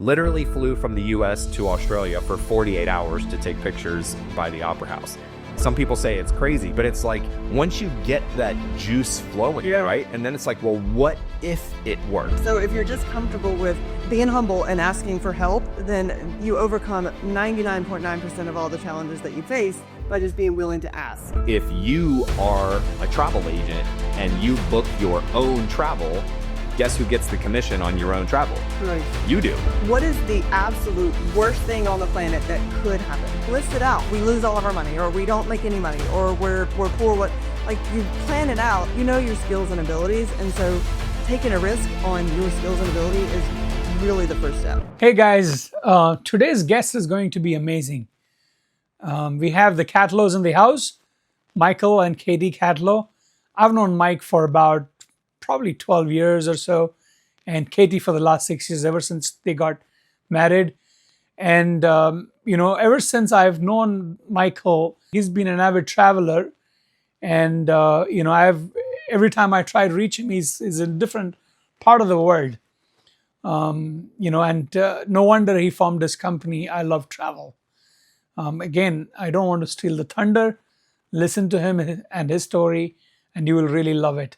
literally flew from the US to Australia for 48 hours to take pictures by the Opera House. Some people say it's crazy, but it's like once you get that juice flowing, right? And then it's like, well, what if it works? So if you're just comfortable with being humble and asking for help, then you overcome 99.9% of all the challenges that you face by just being willing to ask. If you are a travel agent and you book your own travel, guess who gets the commission on your own travel? Right. You do. What is the absolute worst thing on the planet that could happen? List it out. We lose all of our money, or we don't make any money, or we're poor. Like, you plan it out. You know your skills and abilities, and so taking a risk on your skills and ability is really the first step. Hey guys, today's guest is going to be amazing. We have the Catlows in the house, Michael and Katie Catlow. I've known Mike for about probably 12 years or so, and Katie for the last 6 years, ever since they got married. And, ever since I've known Michael, he's been an avid traveler. And, every time I try to reach him, he's in a different part of the world. No wonder he formed this company, I Love Travel. Again, I don't want to steal the thunder. Listen to him and his story, and you will really love it.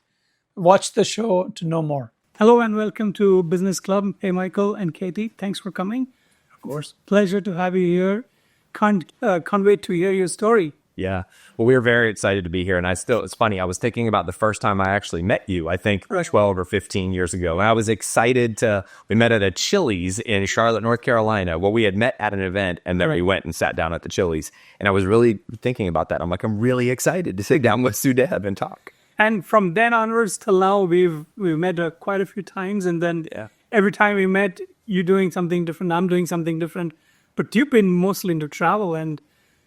Watch the show to know more. Hello and welcome to Business Club. Hey, Michael and Katie, thanks for coming. Of course. Pleasure to have you here. Can't wait to hear your story. Yeah. Well, we were very excited to be here. And it's funny, I was thinking about the first time I actually met you, I think 12 or 15 years ago. And I was excited we met at a Chili's in Charlotte, North Carolina. Well, we had met at an event and then we went and sat down at the Chili's. And I was really thinking about that. I'm like, I'm really excited to sit down with Sudeb and talk. And from then onwards till now, we've met quite a few times. And then every time we met, you're doing something different, I'm doing something different. But you've been mostly into travel, and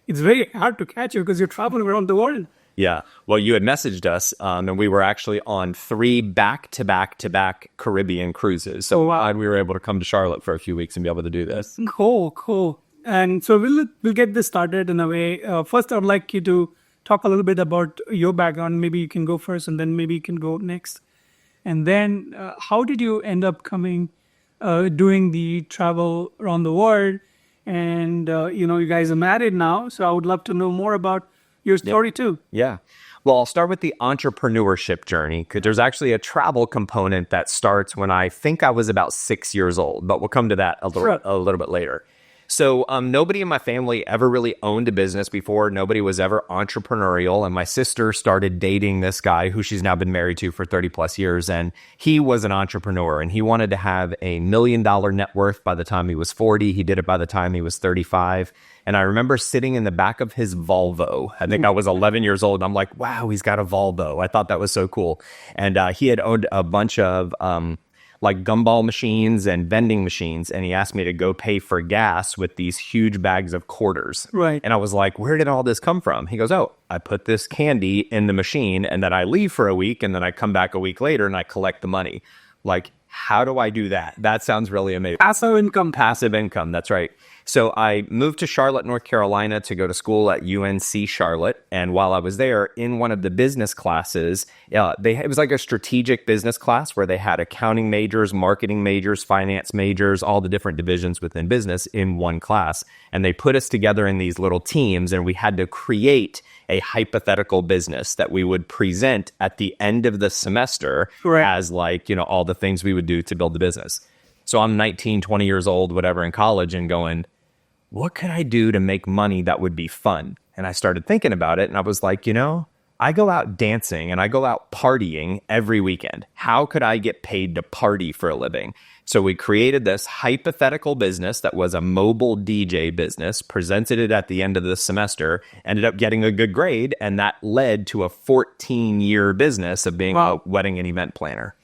it's very hard to catch you because you're traveling around the world. Yeah. Well, you had messaged us, and we were actually on 3 back-to-back Caribbean cruises. So we were able to come to Charlotte for a few weeks and be able to do this. Cool. And so we'll get this started in a way. First, I'd like you to talk a little bit about your background. Maybe you can go first, and then maybe you can go next. And then how did you end up doing the travel around the world? And, you guys are married now, so I would love to know more about your story too. Yeah. Well, I'll start with the entrepreneurship journey, because there's actually a travel component that starts when I think I was about 6 years old, but we'll come to that a little bit later. So nobody in my family ever really owned a business before. Nobody was ever entrepreneurial. And my sister started dating this guy who she's now been married to for 30 plus years. And he was an entrepreneur, and he wanted to have $1 million net worth by the time he was 40. He did it by the time he was 35. And I remember sitting in the back of his Volvo. I think I was 11 years old. And I'm like, wow, he's got a Volvo. I thought that was so cool. And he had owned a bunch of like gumball machines and vending machines. And he asked me to go pay for gas with these huge bags of quarters. Right. And I was like, where did all this come from? He goes, oh, I put this candy in the machine and then I leave for a week and then I come back a week later and I collect the money. Like, how do I do that? That sounds really amazing. Passive income. Passive income. That's right. So I moved to Charlotte, North Carolina to go to school at UNC Charlotte. And while I was there, in one of the business classes, it was like a strategic business class where they had accounting majors, marketing majors, finance majors, all the different divisions within business in one class. And they put us together in these little teams, and we had to create a hypothetical business that we would present at the end of the semester as all the things we would do to build the business. So I'm 19, 20 years old, whatever, in college, and going, what could I do to make money that would be fun? And I started thinking about it, and I was like, I go out dancing and I go out partying every weekend. How could I get paid to party for a living? So we created this hypothetical business that was a mobile DJ business, presented it at the end of the semester, ended up getting a good grade, and that led to a 14-year business of being a wedding and event planner.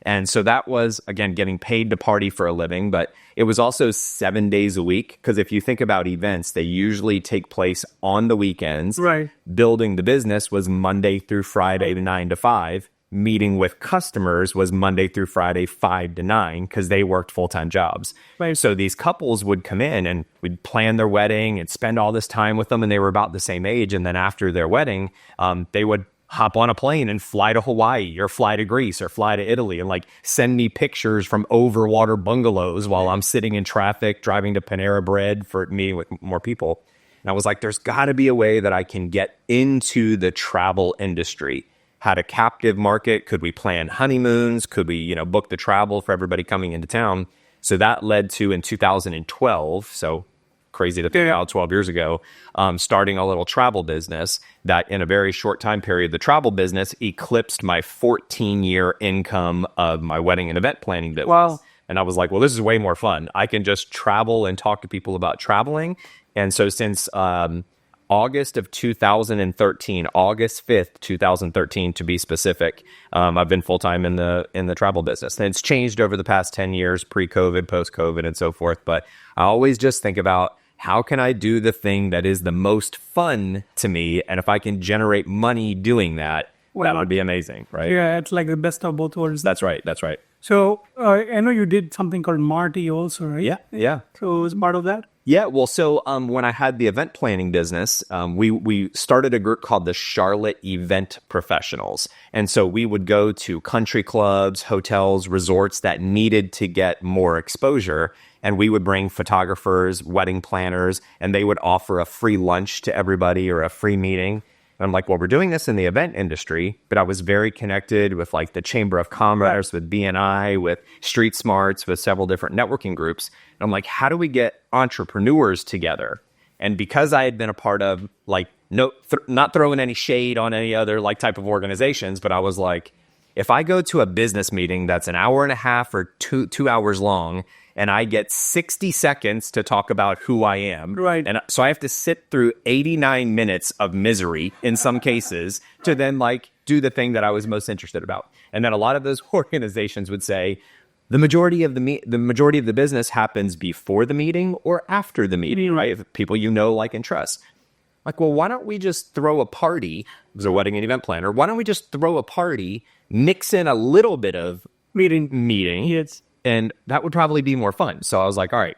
And so that was, again, getting paid to party for a living, but it was also 7 days a week. Because if you think about events, they usually take place on the weekends. Right. Building the business was Monday through Friday, 9 to 5. Meeting with customers was Monday through Friday, 5 to 9, because they worked full-time jobs. Right. So these couples would come in and we'd plan their wedding and spend all this time with them, and they were about the same age. And then after their wedding, they would hop on a plane and fly to Hawaii or fly to Greece or fly to Italy and like send me pictures from overwater bungalows while I'm sitting in traffic driving to Panera Bread for me with more people. And I was like, there's got to be a way that I can get into the travel industry. Had a captive market. Could we plan honeymoons? Could we, book the travel for everybody coming into town? So that led to, in 2012, so crazy to think about 12 years ago, starting a little travel business that in a very short time period, the travel business eclipsed my 14-year income of my wedding and event planning business. Wow. And I was like, well, this is way more fun. I can just travel and talk to people about traveling. And so since August of 2013, August 5th, 2013, to be specific, I've been full-time in the travel business. And it's changed over the past 10 years, pre-COVID, post-COVID, and so forth. But I always just think about, how can I do the thing that is the most fun to me? And if I can generate money doing that, that would be amazing, right? Yeah, it's like the best of both worlds. That's right. That's right. So I know you did something called Marty also, right? Yeah. So it was part of that? Yeah, well, so when I had the event planning business, we started a group called the Charlotte Event Professionals. And so we would go to country clubs, hotels, resorts that needed to get more exposure. And we would bring photographers, wedding planners, and they would offer a free lunch to everybody or a free meeting. And I'm like, well, we're doing this in the event industry, but I was very connected with like the Chamber of Commerce, with BNI, with Street Smarts, with several different networking groups. And I'm like, how do we get entrepreneurs together? And because I had been a part of like, not throwing any shade on any other like type of organizations, but I was like, if I go to a business meeting that's an hour and a half or two hours long, and I get 60 seconds to talk about who I am. Right. And so I have to sit through 89 minutes of misery in some cases to then like do the thing that I was most interested about. And then a lot of those organizations would say, the majority of the business happens before the meeting or after the meeting, right? If people like and trust. Like, well, why don't we just throw a party? I was a wedding and event planner. Why don't we just throw a party, mix in a little bit of meeting? Yes. And that would probably be more fun. So I was like, all right,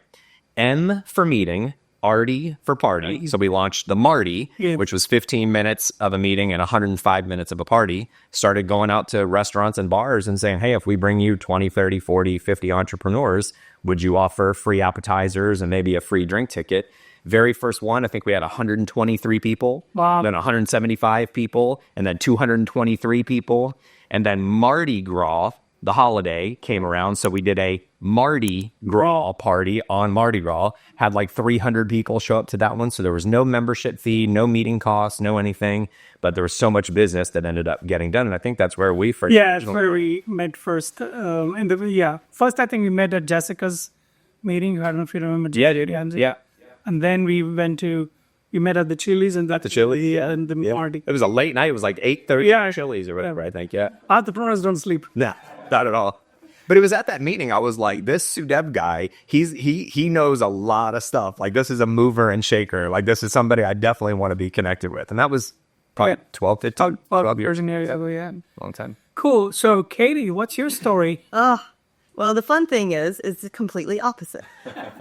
M for meeting, Arty for party. So we launched the Marty, which was 15 minutes of a meeting and 105 minutes of a party. Started going out to restaurants and bars and saying, hey, if we bring you 20, 30, 40, 50 entrepreneurs, would you offer free appetizers and maybe a free drink ticket? Very first one, I think we had 123 people, then 175 people, and then 223 people. And then Mardi Gras, the holiday, came around. So we did a Mardi Gras party on Mardi Gras. Had like 300 people show up to that one. So there was no membership fee, no meeting costs, no anything. But there was so much business that ended up getting done. And I think that's where we first... Yeah, that's where we met first. First I think we met at Jessica's meeting. I don't know if you remember. Yeah, dude. Yeah. And then we met at the Chili's and the Chili's, and the Marty. It was a late night. It was like 8:30 Chili's or whatever, I think. Yeah. Entrepreneurs don't sleep. Nah, not at all. But it was at that meeting I was like, this Sudev guy, he knows a lot of stuff. Like, this is a mover and shaker. Like, this is somebody I definitely want to be connected with. And that was probably 12 years. Yeah. Long time. Cool. So, Katie, what's your story? Well, the fun thing is completely opposite.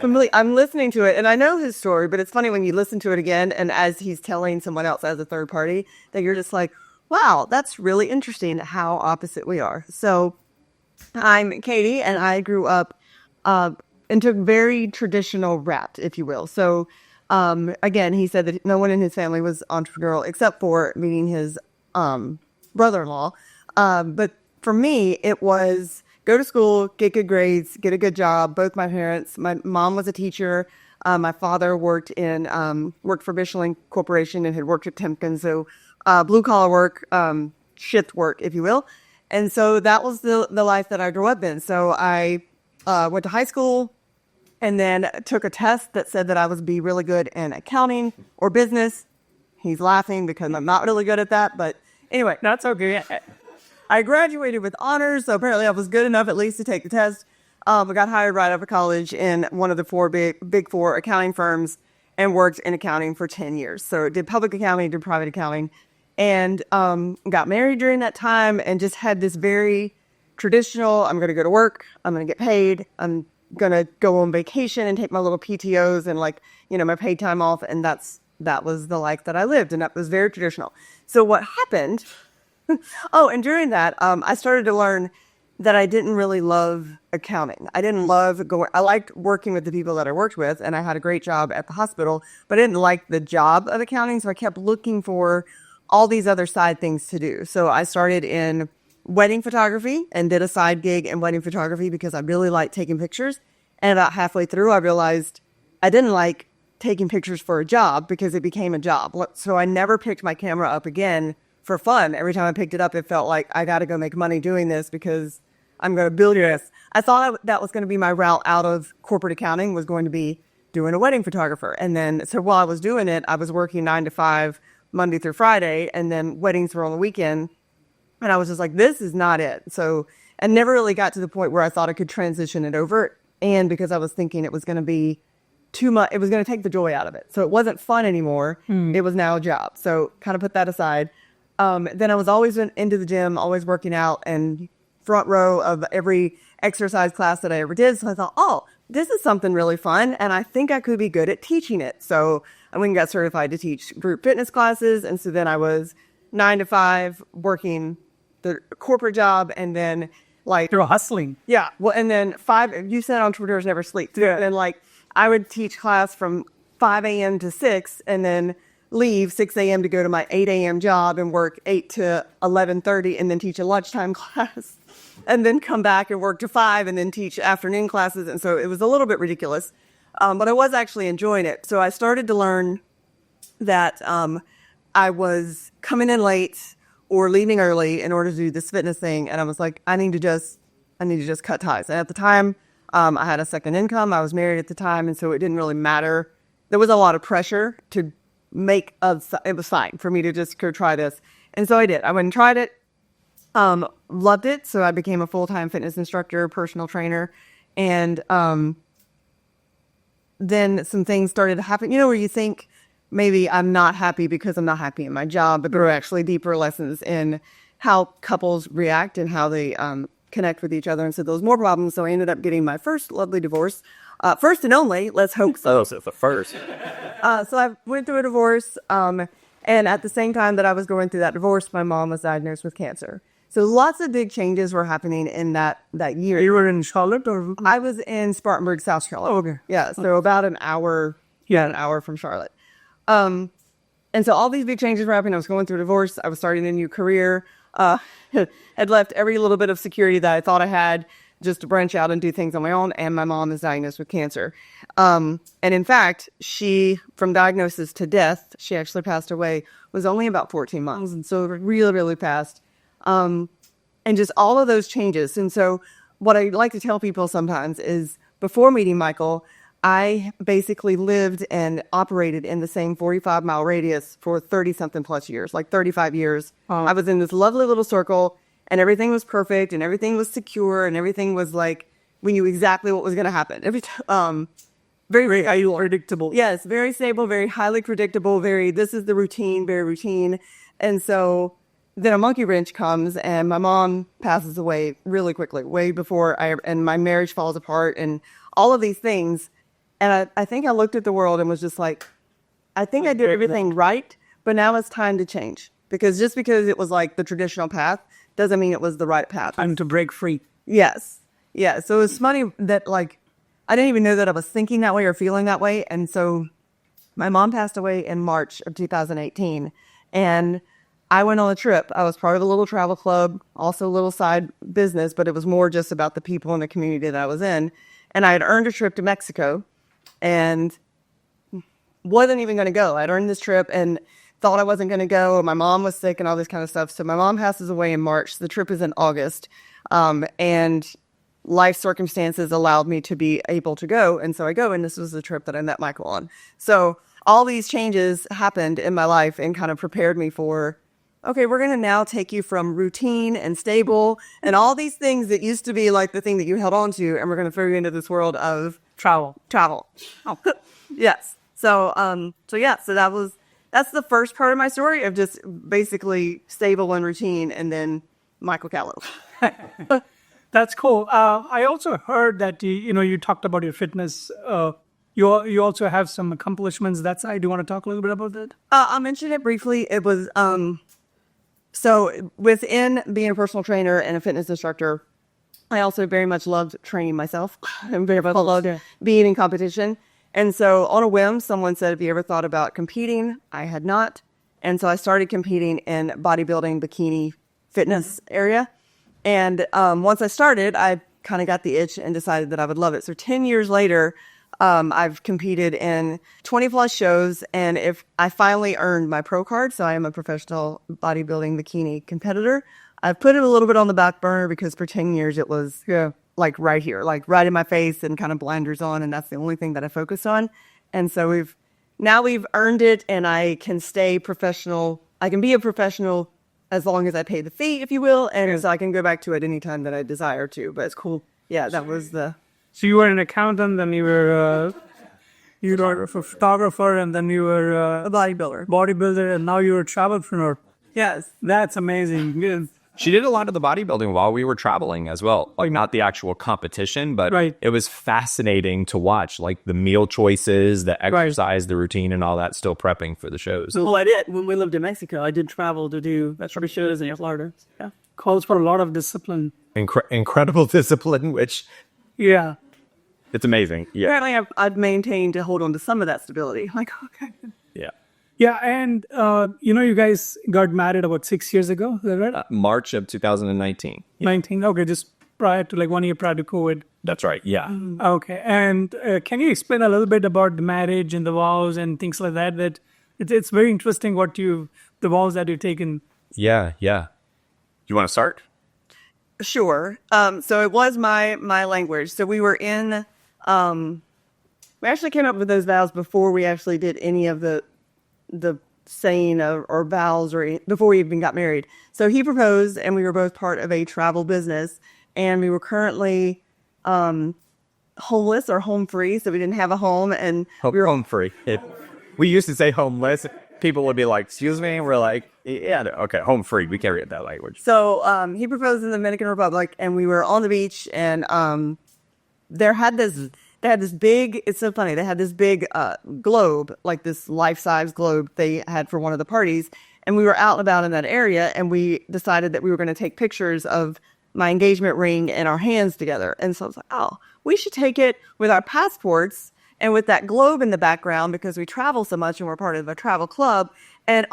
I'm listening to it, and I know his story, but it's funny when you listen to it again, and as he's telling someone else as a third party, that you're just like, wow, that's really interesting how opposite we are. So I'm Katie, and I grew up into very traditional rap, if you will. So again, he said that no one in his family was entrepreneurial except for meeting his brother-in-law. But for me, it was... go to school, get good grades, get a good job. Both my parents, my mom was a teacher. My father worked for Michelin Corporation and had worked at Timken. So blue collar work, shift work, if you will. And so that was the life that I grew up in. So I went to high school and then took a test that said that I would be really good in accounting or business. He's laughing because I'm not really good at that. But anyway, That's okay. I graduated with honors, so apparently I was good enough at least to take the test. I got hired right out of college in one of the big four accounting firms and worked in accounting for 10 years. So did public accounting, did private accounting, and got married during that time and just had this very traditional, I'm going to go to work, I'm going to get paid, I'm going to go on vacation and take my little PTOs and my paid time off. And that was the life that I lived, and that was very traditional. So what happened Oh, and during that, I started to learn that I didn't really love accounting. I didn't love going. I liked working with the people that I worked with, and I had a great job at the hospital, but I didn't like the job of accounting. So I kept looking for all these other side things to do. So I started in wedding photography and did a side gig in wedding photography because I really liked taking pictures. And about halfway through, I realized I didn't like taking pictures for a job because it became a job. So I never picked my camera up again for fun. Every time I picked it up, it felt like I got to go make money doing this because I'm going to build this. I thought that was going to be my route out of corporate accounting, was going to be doing a wedding photographer. And then, so while I was doing it, I was working 9 to 5, Monday through Friday, and then weddings were on the weekend. And I was just like, this is not it. So I never really got to the point where I thought I could transition it over. And because I was thinking it was going to be too much, it was going to take the joy out of it. So it wasn't fun anymore. It was now a job. So kind of put that aside. Then I was always into the gym, always working out, and front row of every exercise class that I ever did. So I thought, oh, this is something really fun, and I think I could be good at teaching it. So I went and got certified to teach group fitness classes. And so then I was 9 to 5 working the corporate job, and then like You're hustling. yeah, well, and then 5. You said entrepreneurs never sleep. Yeah. And then like I would teach class from 5 a.m. to 6, and then leave 6 a.m. to go to my 8 a.m. job and work 8 to 11:30, and then teach a lunchtime class, and then come back and work to 5, and then teach afternoon classes. And so it was a little bit ridiculous, but I was actually enjoying it. So I started to learn that I was coming in late or leaving early in order to do this fitness thing, and I was like, I need to just cut ties. And at the time, I had a second income. I was married at the time, and so it didn't really matter. There was a lot of pressure to make it was fine for me to just go try this. And so I did. I went and tried it, loved it. So I became a full-time fitness instructor, personal trainer. And then some things started to happen, where you think maybe I'm not happy because I'm not happy in my job, but there are actually deeper lessons in how couples react and how they connect with each other. And so there was more problems. So I ended up getting my first lovely divorce. First and only, let's hope so. Oh, so it's the first. So I went through a divorce, and at the same time that I was going through that divorce, my mom was diagnosed with cancer. So lots of big changes were happening in that year. You were in Charlotte, or I was in Spartanburg, South Carolina. Oh, okay. Yeah, so about an hour from Charlotte. And so all these big changes were happening. I was going through a divorce. I was starting a new career. Had left every little bit of security that I thought I had just to branch out and do things on my own. And my mom is diagnosed with cancer. And in fact, from diagnosis to death, she actually passed away, was only about 14 months. And so really, really fast. And just all of those changes. And so what I like to tell people sometimes is before meeting Michael, I basically lived and operated in the same 45-mile radius for 30-something plus years, like 35 years. I was in this lovely little circle, and everything was perfect, and everything was secure, and everything was like, we knew exactly what was going to happen. Very highly predictable. Yes, very stable, very highly predictable, this is the routine, very routine. And so then a monkey wrench comes, and my mom passes away really quickly, way before and my marriage falls apart, and all of these things. And I think I looked at the world and was just like, I think I did everything right, but now it's time to change. Because just because it was like the traditional path doesn't mean it was the right path. time to break free. Yes. Yeah. So it's funny that like, I didn't even know that I was thinking that way or feeling that way. And so my mom passed away in March of 2018. And I went on a trip. I was part of a little travel club, also a little side business, but it was more just about the people in the community that I was in. And I had earned a trip to Mexico and wasn't even going to go. I'd earned this trip and thought I wasn't going to go. My mom was sick and all this kind of stuff. So my mom passes away in March. The trip is in August. And life circumstances allowed me to be able to go. And so I go, and this was the trip that I met Michael on. So all these changes happened in my life and kind of prepared me for, okay, we're going to now take you from routine and stable and all these things that used to be like the thing that you held on to, and we're going to throw you into this world of Travel. Oh, yes. So that's the first part of my story of just basically stable and routine, and then Michael Catlows. That's cool. I also heard that you talked about your fitness. You also have some accomplishments that side. Do you want to talk a little bit about that? I'll mention it briefly. It was So within being a personal trainer and a fitness instructor, I also very much loved training myself. And very much loved being in competition. And so on a whim, someone said, have you ever thought about competing? I had not. And so I started competing in bodybuilding, bikini, fitness area. And once I started, I kind of got the itch and decided that I would love it. So 10 years later, I've competed in 20 plus shows. And if I finally earned my pro card, so I am a professional bodybuilding bikini competitor, I've put it a little bit on the back burner because for 10 years it was like right here, like right in my face and kind of blinders on. And that's the only thing that I focus on. And so we've earned it, and I can stay professional. I can be a professional as long as I pay the fee, if you will. And so I can go back to it anytime that I desire to, but it's cool. Yeah, that was the... So you were an accountant, then you were a photographer, and then you were a bodybuilder, and now you're a travelpreneur. Yes. That's amazing. Yes. She did a lot of the bodybuilding while we were traveling as well. Like, not the actual competition, but it was fascinating to watch, like the meal choices, the exercise, the routine, and all that, still prepping for the shows. Well, I did. When we lived in Mexico, I did travel to do that sort of shows in Florida. Yeah. Calls for a lot of discipline. Incredible discipline, which... Yeah. It's amazing. Yeah. Apparently I've maintained to hold on to some of that stability. Like, okay. Yeah. Yeah, and you guys got married about 6 years ago, is that right? March of 2019. 19, okay, just prior to, like 1 year prior to COVID. That's right, yeah. Okay, and can you explain a little bit about the marriage and the vows and things like that? That it's very interesting the vows that you've taken. Yeah. You want to start? Sure. So it was my language. So we were in, we actually came up with those vows before we actually did any of the saying or vows or before we even got married. So he proposed, and we were both part of a travel business, and we were currently homeless or home free, so we didn't have a home, and we were home free. We used to say homeless. People would be like, excuse me, and we're like, yeah, okay, home free. We carry it that language. So he proposed in the Dominican Republic, and we were on the beach, and they had this big, it's so funny, they had this big globe, like this life-size globe they had for one of the parties, and we were out and about in that area, and we decided that we were going to take pictures of my engagement ring and our hands together. And so I was like, oh, we should take it with our passports and with that globe in the background because we travel so much and we're part of a travel club. And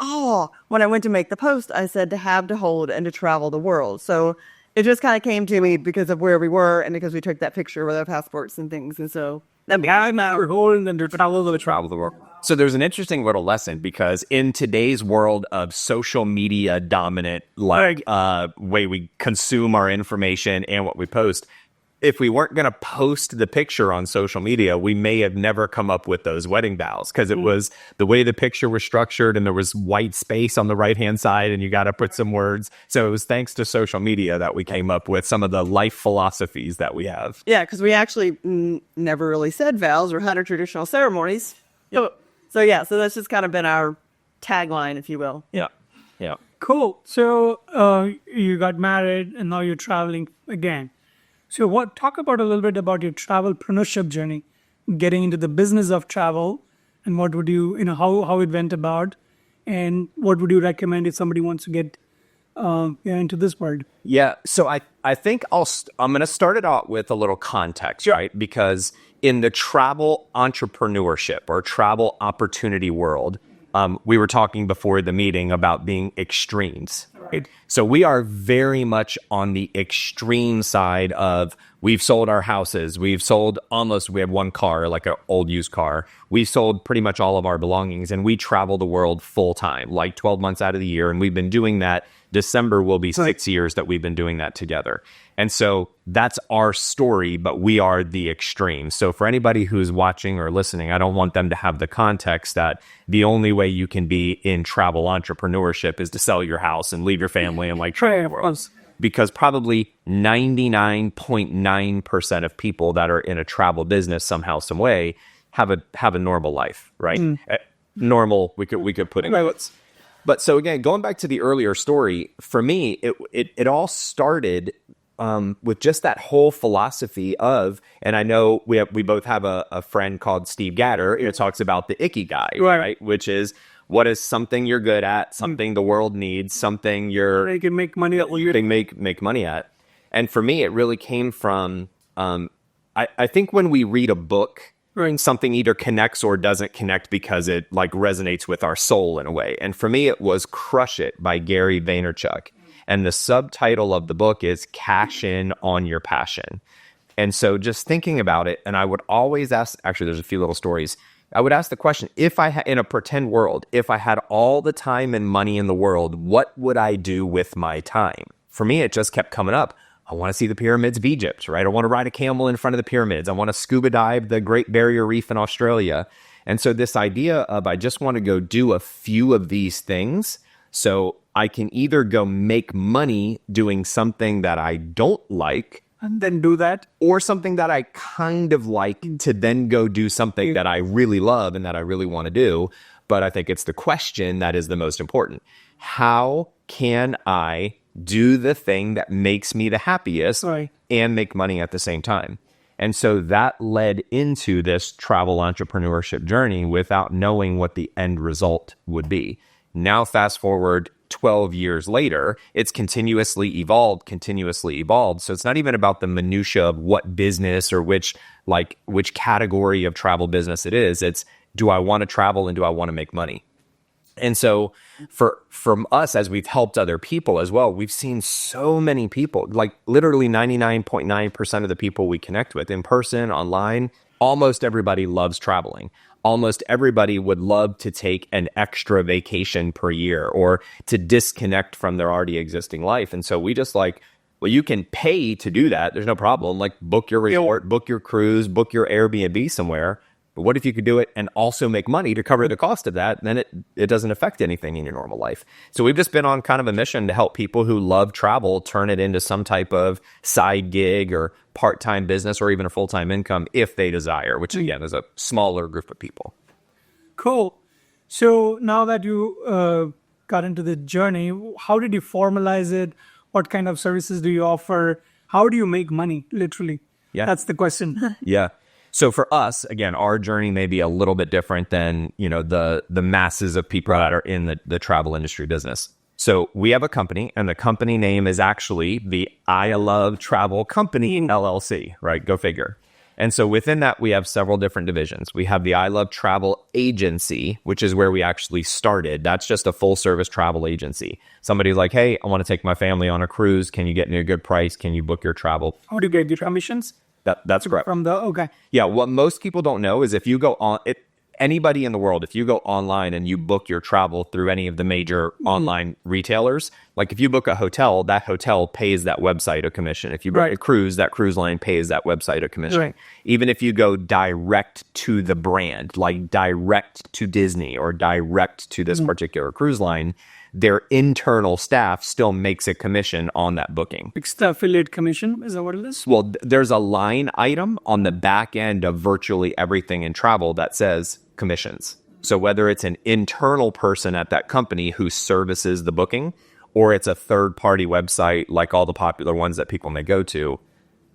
when I went to make the post, I said to have, to hold, and to travel the world. So it just kind of came to me because of where we were and because we took that picture with our passports and things. And so we're holding and to travel the world. So there's an interesting little lesson because in today's world of social media dominant way we consume our information and what we post, if we weren't going to post the picture on social media, we may have never come up with those wedding vows because it was the way the picture was structured and there was white space on the right-hand side and you got to put some words. So it was thanks to social media that we came up with some of the life philosophies that we have. Yeah, because we actually never really said vows or had our traditional ceremonies. Yep. So that's just kind of been our tagline, if you will. Yeah. Cool. So you got married and now you're traveling again. So talk about a little bit about your travelpreneurship journey, getting into the business of travel, and what would you how it went about, and what would you recommend if somebody wants to get into this world? Yeah, so I think I'm going to start it out with a little context, right? Because in the travel entrepreneurship or travel opportunity world, we were talking before the meeting about being extremes. Right? So we are very much on the extreme side of we've sold our houses. We have one car, like an old used car. We sold pretty much all of our belongings and we travel the world full time, like 12 months out of the year. And we've been doing that. December will be 6 years that we've been doing that together. And so that's our story, but we are the extreme. So for anybody who's watching or listening, I don't want them to have the context that the only way you can be in travel entrepreneurship is to sell your house and leave your family and like try the world. Because probably 99.9% of people that are in a travel business somehow, some way have a normal life, right? Normal, we could put in. But so again, going back to the earlier story, for me, it all started with just that whole philosophy of, and I know we both have a friend called Steve Gatter who talks about the ikigai, right? Which is, What is something you're good at, something the world needs, something you're You can make money at what you make money at? And for me, it really came from, I think when we read a book, something either connects or doesn't connect because it like resonates with our soul in a way. And for me, it was Crush It by Gary Vaynerchuk. And the subtitle of the book is Cash In on Your Passion. And so just thinking about it, and I would always ask, actually, there's a few little stories. I would ask the question, if I had, in a pretend world, if I had all the time and money in the world, what would I do with my time? For me, it just kept coming up. I want to see the pyramids of Egypt, right? I want to ride a camel in front of the pyramids. I want to scuba dive the Great Barrier Reef in Australia. And so this idea of I just want to go do a few of these things so I can either go make money doing something that I don't like and then do that, or something that I kind of like to then go do something that I really love and that I really want to do. But I think it's the question that is the most important. How can I do the thing that makes me the happiest and make money at the same time? And so that led into this travel entrepreneurship journey without knowing what the end result would be. Now, fast forward 12 years later, it's continuously evolved. So it's not even about the minutia of what business or which category of travel business it is. It's, do I want to travel and do I want to make money? And so from us, as we've helped other people as well, we've seen so many people, like literally 99.9% of the people we connect with in person, online, almost everybody loves traveling. Almost everybody would love to take an extra vacation per year or to disconnect from their already existing life. And so we just like, well, you can pay to do that. There's no problem. Like book your resort, book your cruise, book your Airbnb somewhere. But what if you could do it and also make money to cover the cost of that? Then it doesn't affect anything in your normal life. So we've just been on kind of a mission to help people who love travel turn it into some type of side gig or part-time business or even a full-time income if they desire, which again is a smaller group of people. Cool. So now that you got into the journey, how did you formalize it? What kind of services do you offer? How do you make money, literally? Yeah. That's the question. Yeah. So for us, again, our journey may be a little bit different than, the masses of people that are in the travel industry business. So we have a company, and the company name is actually the I Love Travel Company LLC, right? Go figure. And so within that, we have several different divisions. We have the I Love Travel Agency, which is where we actually started. That's just a full service travel agency. Somebody's like, hey, I want to take my family on a cruise. Can you get me a good price? Can you book your travel? How do you get your commissions? That's correct. Okay. Yeah, what most people don't know is if you go on anybody in the world, if you go online and you book your travel through any of the major online retailers, like if you book a hotel, that hotel pays that website a commission. If you book a cruise, that cruise line pays that website a commission. Right. Even if you go direct to the brand, like direct to Disney or direct to this particular cruise line, their internal staff still makes a commission on that booking. It's the affiliate commission, is that what it is? Well, there's a line item on the back end of virtually everything in travel that says commissions. So whether it's an internal person at that company who services the booking, or it's a third-party website like all the popular ones that people may go to,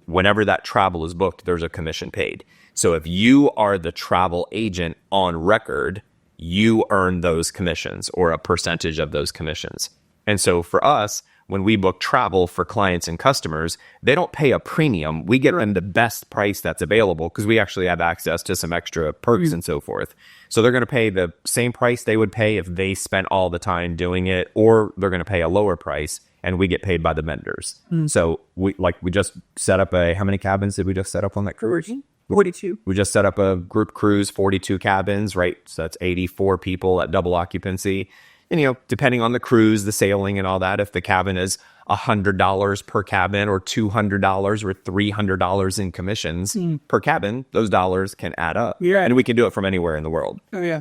whenever that travel is booked, there's a commission paid. So if you are the travel agent on record, you earn those commissions or a percentage of those commissions. And so for us, when we book travel for clients and customers, they don't pay a premium. We get them the best price that's available because we actually have access to some extra perks and so forth. So they're going to pay the same price they would pay if they spent all the time doing it, or they're going to pay a lower price and we get paid by the vendors. So we just set up how many cabins did we just set up on that cruise? 42. We just set up a group cruise, 42 cabins, right? So that's 84 people at double occupancy. And, depending on the cruise, the sailing and all that, if the cabin is $100 per cabin or $200 or $300 in commissions per cabin, those dollars can add up. Yeah. And we can do it from anywhere in the world. Oh, yeah.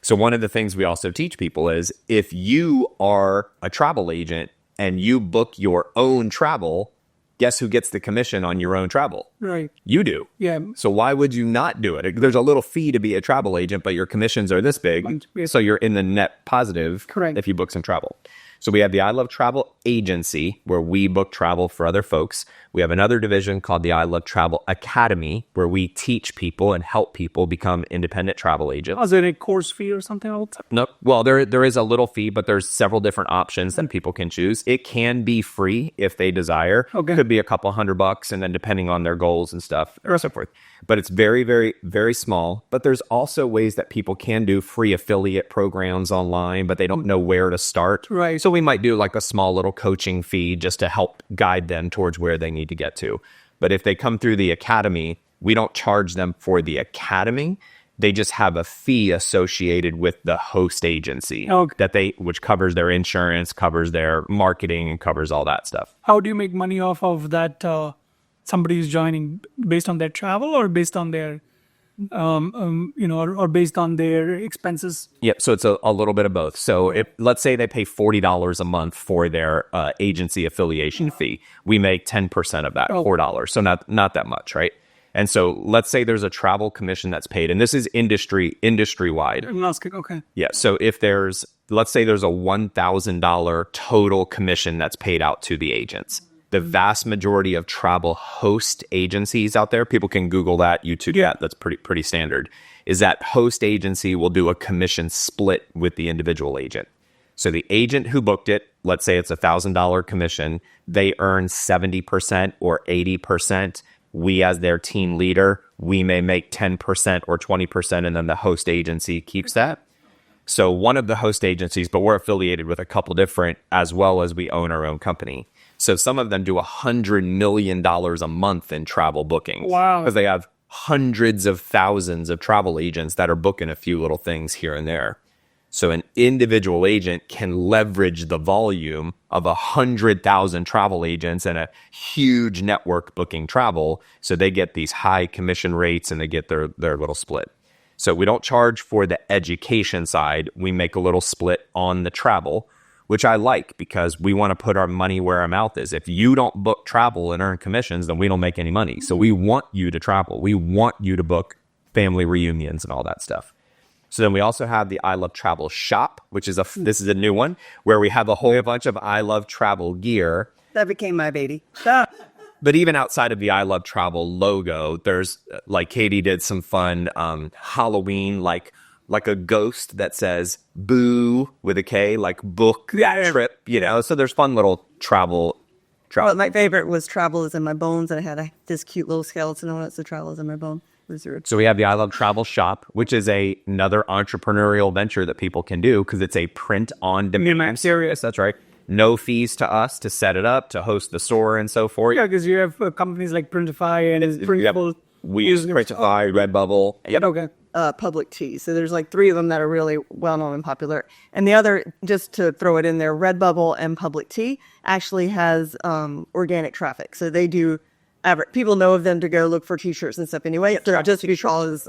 So one of the things we also teach people is if you are a travel agent and you book your own travel, guess who gets the commission on your own travel? Right. You do. Yeah. So why would you not do it? There's a little fee to be a travel agent, but your commissions are this big. So you're in the net positive. Correct. If you book some travel. So we have the I Love Travel Agency where we book travel for other folks. We have another division called the I Love Travel Academy, where we teach people and help people become independent travel agents. Is there a course fee or something like that? Nope. Well, there is a little fee, but there's several different options that people can choose. It can be free if they desire. Okay. Could be a couple $100, and then depending on their goals and stuff, or so forth. But it's very, very, very small. But there's also ways that people can do free affiliate programs online, but they don't know where to start. Right. So we might do like a small little coaching fee just to help guide them towards where they need to get to. But if they come through the academy, we don't charge them for the academy. They just have a fee associated with the host agency which covers their insurance, covers their marketing, and covers all that stuff. How do you make money off of that? Somebody is joining based on their travel or based on their, or based on their expenses? Yep. So it's a little bit of both. So if let's say they pay $40 a month for their agency affiliation fee, we make 10% of that, $4. So not that much, right? And so let's say there's a travel commission that's paid, and this is industry-wide. Okay. Yeah. So if let's say there's a $1,000 total commission that's paid out to the agents. The vast majority of travel host agencies out there, people can Google that, YouTube that, that's pretty standard, is that host agency will do a commission split with the individual agent. So the agent who booked it, let's say it's $1,000 commission, they earn 70% or 80%. We, as their team leader, we may make 10% or 20%, and then the host agency keeps that. So one of the host agencies, but we're affiliated with a couple different, as well as we own our own company. So some of them do $100 million a month in travel bookings. Wow. Because they have hundreds of thousands of travel agents that are booking a few little things here and there. So an individual agent can leverage the volume of 100,000 travel agents and a huge network booking travel. So they get these high commission rates and they get their little split. So we don't charge for the education side. We make a little split on the travel, which I like because we want to put our money where our mouth is. If you don't book travel and earn commissions, then we don't make any money. So we want you to travel. We want you to book family reunions and all that stuff. So then we also have the I Love Travel shop, which is this is a new one where we have a whole bunch of I Love Travel gear. That became my baby. But even outside of the I Love Travel logo, there's like Katie did some fun Halloween, like a ghost that says boo with a K, like book trip, So there's fun little travel. Well, my favorite was Travel is in My Bones, and I had this cute little skeleton on it, so Travel is in My Bones. So we have the I Love Travel shop, which is another entrepreneurial venture that people can do because it's a print-on-demand. I'm serious. That's right. No fees to us to set it up, to host the store, and so forth. Yeah, because you have companies like Printify and Printable. We use Printify, Redbubble. Yep. Okay. Public Tea. So there's like three of them that are really well-known and popular. And the other, just to throw it in there, Redbubble and Public Tea actually has organic traffic. So they do, people know of them to go look for t-shirts and stuff anyway. So just because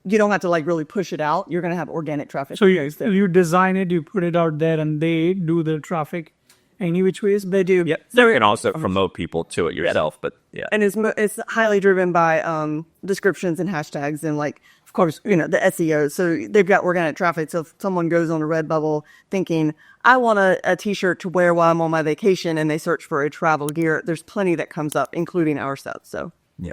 you don't have to like really push it out, you're going to have organic traffic. So you design it, you put it out there, and they do the traffic any which ways. They do. Yep. You can also promote people to it yourself, but yeah. And it's highly driven by descriptions and hashtags and like, of course, the SEO. So they've got organic traffic. So if someone goes on a Redbubble thinking, I want a t-shirt to wear while I'm on my vacation, and they search for a travel gear, there's plenty that comes up, including our stuff. So, yeah.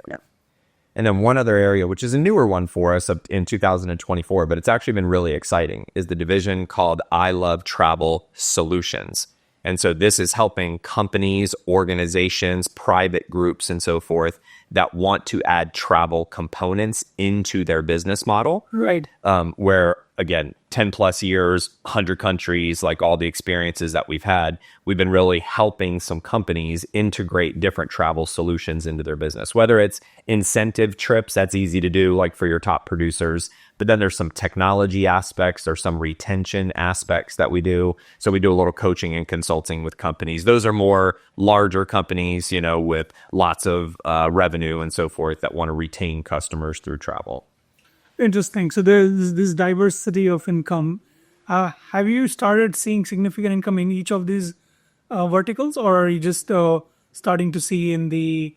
And then one other area, which is a newer one for us in 2024, but it's actually been really exciting, is the division called I Love Travel Solutions. And so this is helping companies, organizations, private groups, and so forth that want to add travel components into their business model. Right. Where, again, 10 plus years, 100 countries, like all the experiences that we've had, we've been really helping some companies integrate different travel solutions into their business. Whether it's incentive trips, that's easy to do, like for your top producers. But then there's some technology aspects, there's some retention aspects that we do. So we do a little coaching and consulting with companies. Those are more larger companies, with lots of revenue and so forth that want to retain customers through travel. Interesting. So there's this diversity of income. Have you started seeing significant income in each of these verticals, or are you just starting to see in the,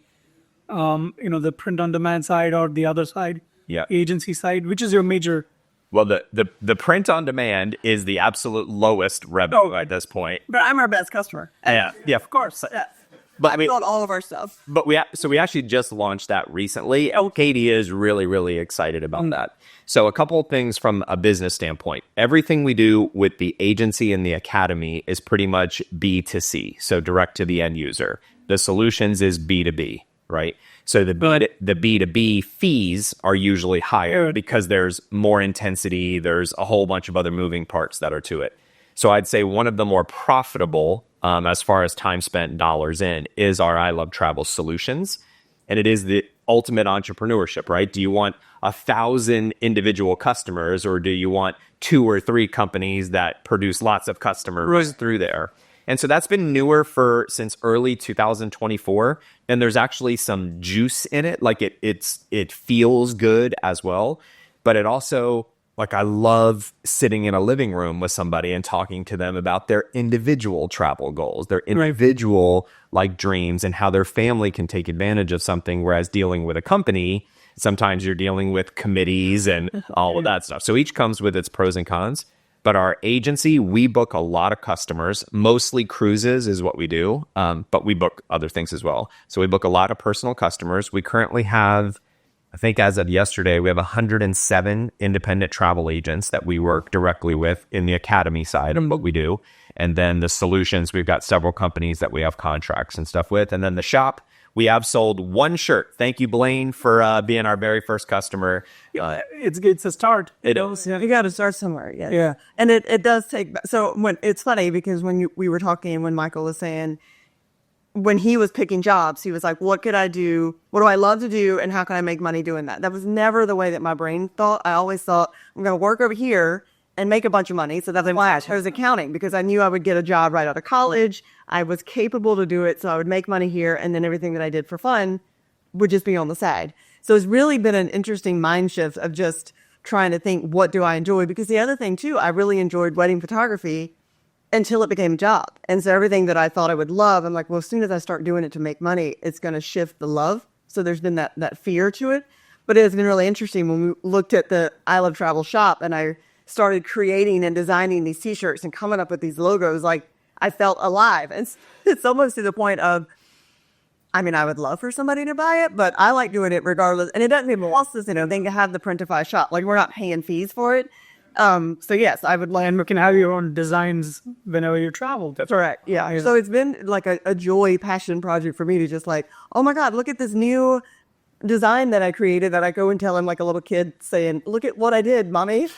the print-on-demand side or the other side? Yeah. Agency side, which is your major? Well, the print on demand is the absolute lowest revenue at this point. But I'm our best customer. Yeah, of course. Yeah. But I mean, on all of our stuff. but we actually just launched that recently. Katie is really, really excited about that. So a couple of things from a business standpoint. Everything we do with the agency and the academy is pretty much B2C, so direct to the end user. The solutions is B2B, right? So the B2B fees are usually higher because there's more intensity. There's a whole bunch of other moving parts that are to it. So I'd say one of the more profitable, as far as time spent, dollars in, is our I Love Travel solutions. And it is the ultimate entrepreneurship, right? Do you want 1,000 individual customers, or do you want 2 or 3 companies that produce lots of customers through there? And so that's been newer since early 2024. And there's actually some juice in it. Like it feels good as well. But it also, like, I love sitting in a living room with somebody and talking to them about their individual travel goals, their individual like dreams, and how their family can take advantage of something. Whereas dealing with a company, sometimes you're dealing with committees and all of that stuff. So each comes with its pros and cons. But our agency, we book a lot of customers. Mostly cruises is what we do, but we book other things as well. So we book a lot of personal customers. We currently have, I think as of yesterday, we have 107 independent travel agents that we work directly with in the academy side of what we do. And then the solutions, we've got several companies that we have contracts and stuff with. And then the shop, we have sold 1 shirt. Thank you, Blaine, for being our very first customer. It's a start. It is. You got to start somewhere. Yes. Yeah. And it does take, so when it's funny because we were talking, when Michael was saying, when he was picking jobs, he was like, what could I do? What do I love to do? And how can I make money doing that? That was never the way that my brain thought. I always thought, I'm going to work over here and make a bunch of money. So that's why I chose accounting, because I knew I would get a job right out of college. I was capable to do it. So I would make money here. And then everything that I did for fun would just be on the side. So it's really been an interesting mind shift of just trying to think, what do I enjoy? Because the other thing too, I really enjoyed wedding photography until it became a job. And so everything that I thought I would love, I'm like, well, as soon as I start doing it to make money, it's going to shift the love. So there's been that fear to it. But it's been really interesting when we looked at the I Love Travel shop and I started creating and designing these t-shirts and coming up with these logos, like I felt alive. And it's almost to the point of, I mean, I would love for somebody to buy it, but I like doing it regardless. And it doesn't even cost us, anything to have the Printify shop. Like, we're not paying fees for it. So yes, I would like. And you can have your own designs whenever you travel. That's correct. Yeah. So it's been like a joy, passion project for me to just like, oh my God, look at this new design that I created that I go and tell him like a little kid saying, look at what I did, mommy.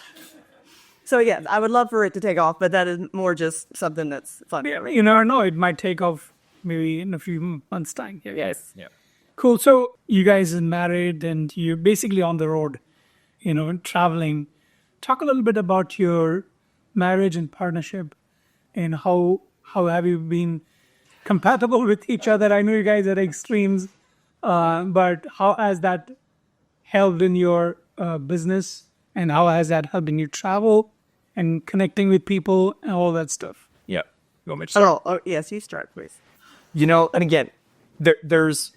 So yes, I would love for it to take off, but that is more just something that's fun. Yeah, you never know. It might take off maybe in a few months' time. Yes. Yeah. Cool. So you guys are married and you're basically on the road, traveling. Talk a little bit about your marriage and partnership and how have you been compatible with each other? I know you guys are extremes, but how has that helped in your business, and how has that helped in your travel and connecting with people and all that stuff? Yeah. You want me to start? Oh, yes, you start, please. And again, there's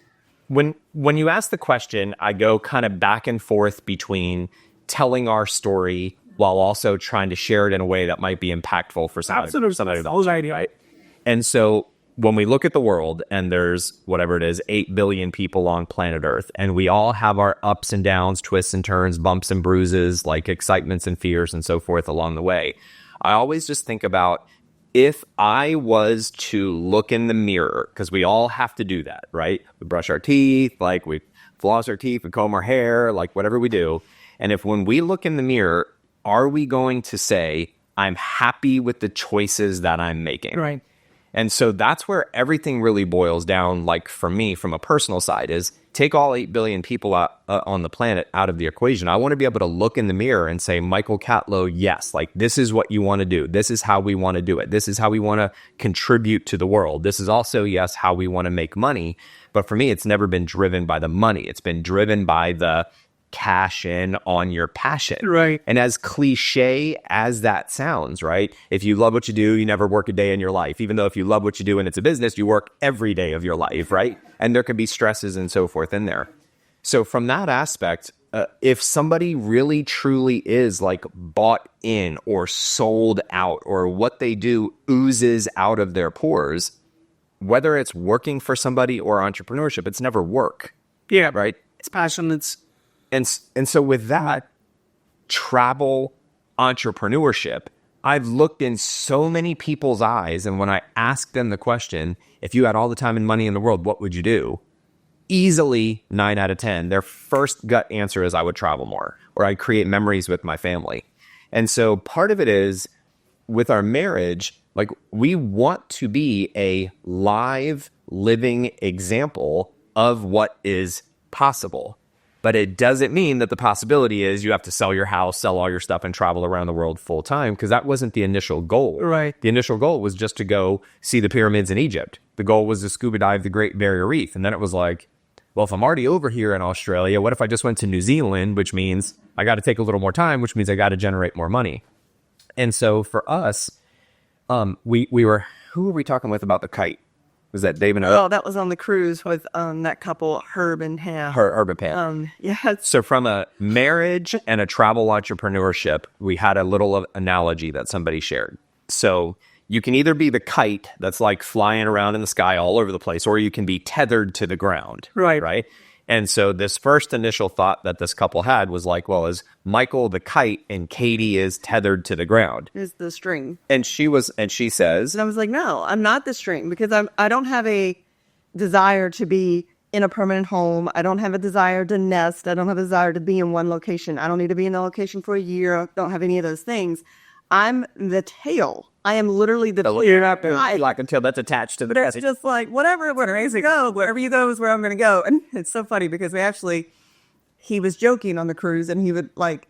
when you ask the question, I go kind of back and forth between telling our story while also trying to share it in a way that might be impactful for somebody. Absolutely. That's right. And so when we look at the world, and there's whatever it is, 8 billion people on planet Earth, and we all have our ups and downs, twists and turns, bumps and bruises, like excitements and fears and so forth along the way. I always just think about, if I was to look in the mirror, because we all have to do that, right? We brush our teeth, like we floss our teeth, we comb our hair, like whatever we do. And if when we look in the mirror, are we going to say, I'm happy with the choices that I'm making? Right. And so that's where everything really boils down, like for me, from a personal side, is take all 8 billion people on the planet out of the equation. I want to be able to look in the mirror and say, Michael Catlow, yes, like this is what you want to do. This is how we want to do it. This is how we want to contribute to the world. This is also, yes, how we want to make money. But for me, it's never been driven by the money. It's been driven by the cash in on your passion. Right. And as cliche as that sounds, right? If you love what you do, you never work a day in your life. Even though if you love what you do and it's a business, you work every day of your life, right? And there can be stresses and so forth in there. So from that aspect, if somebody really truly is like bought in or sold out, or what they do oozes out of their pores, whether it's working for somebody or entrepreneurship, it's never work, Yeah. right? It's passion. And so with that, travel entrepreneurship, I've looked in so many people's eyes, and when I ask them the question, if you had all the time and money in the world, what would you do? Easily 9 out of 10, their first gut answer is I would travel more, or I'd create memories with my family. And so part of it is with our marriage, like we want to be a live, living example of what is possible. But it doesn't mean that the possibility is you have to sell your house, sell all your stuff, and travel around the world full time, because that wasn't the initial goal. Right. The initial goal was just to go see the pyramids in Egypt. The goal was to scuba dive the Great Barrier Reef. And then it was like, well, if I'm already over here in Australia, what if I just went to New Zealand, which means I got to take a little more time, which means I got to generate more money. And so for us, we were, who were we talking with about the kite? Was that Dave and Oh, that was on the cruise with that couple, Herb and Ham. Herb and Pam? Yeah. So from a marriage and a travel entrepreneurship, we had a little analogy that somebody shared. So you can either be the kite that's like flying around in the sky all over the place, or you can be tethered to the ground. Right. Right. And so this first initial thought that this couple had was like, well, is Michael the kite and Katie is tethered to the ground? Is the string. And she says, And I was like, no, I'm not the string, because I don't have a desire to be in a permanent home. I don't have a desire to nest. I don't have a desire to be in one location. I don't need to be in a location for a year. I don't have any of those things. I'm the tail. I am literally the tail. you're not like until that's attached to the But it's just like, whatever, wherever you go, wherever you go is where I'm going to go. And it's so funny because he was joking on the cruise, and he would like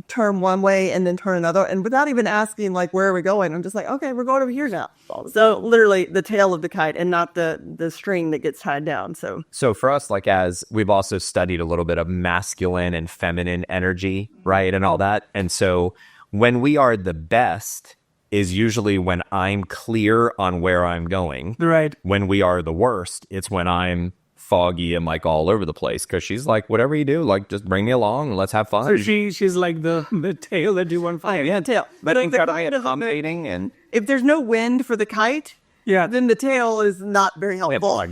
turn one way and then turn another. And without even asking, like, where are we going? I'm just like, okay, we're going over here now. So literally the tail of the kite and not the string that gets tied down. So for us, like, as we've also studied a little bit of masculine and feminine energy, right? And all that. And so when we are the best is usually when I'm clear on where I'm going. Right. When we are the worst, it's when I'm foggy and like all over the place, because she's like, whatever you do, like, just bring me along and let's have fun. So she's like the tail that you want to fly. Yeah, tail. But like, incredibly accommodating, and if there's no wind for the kite, Yeah. then the tail is not very helpful.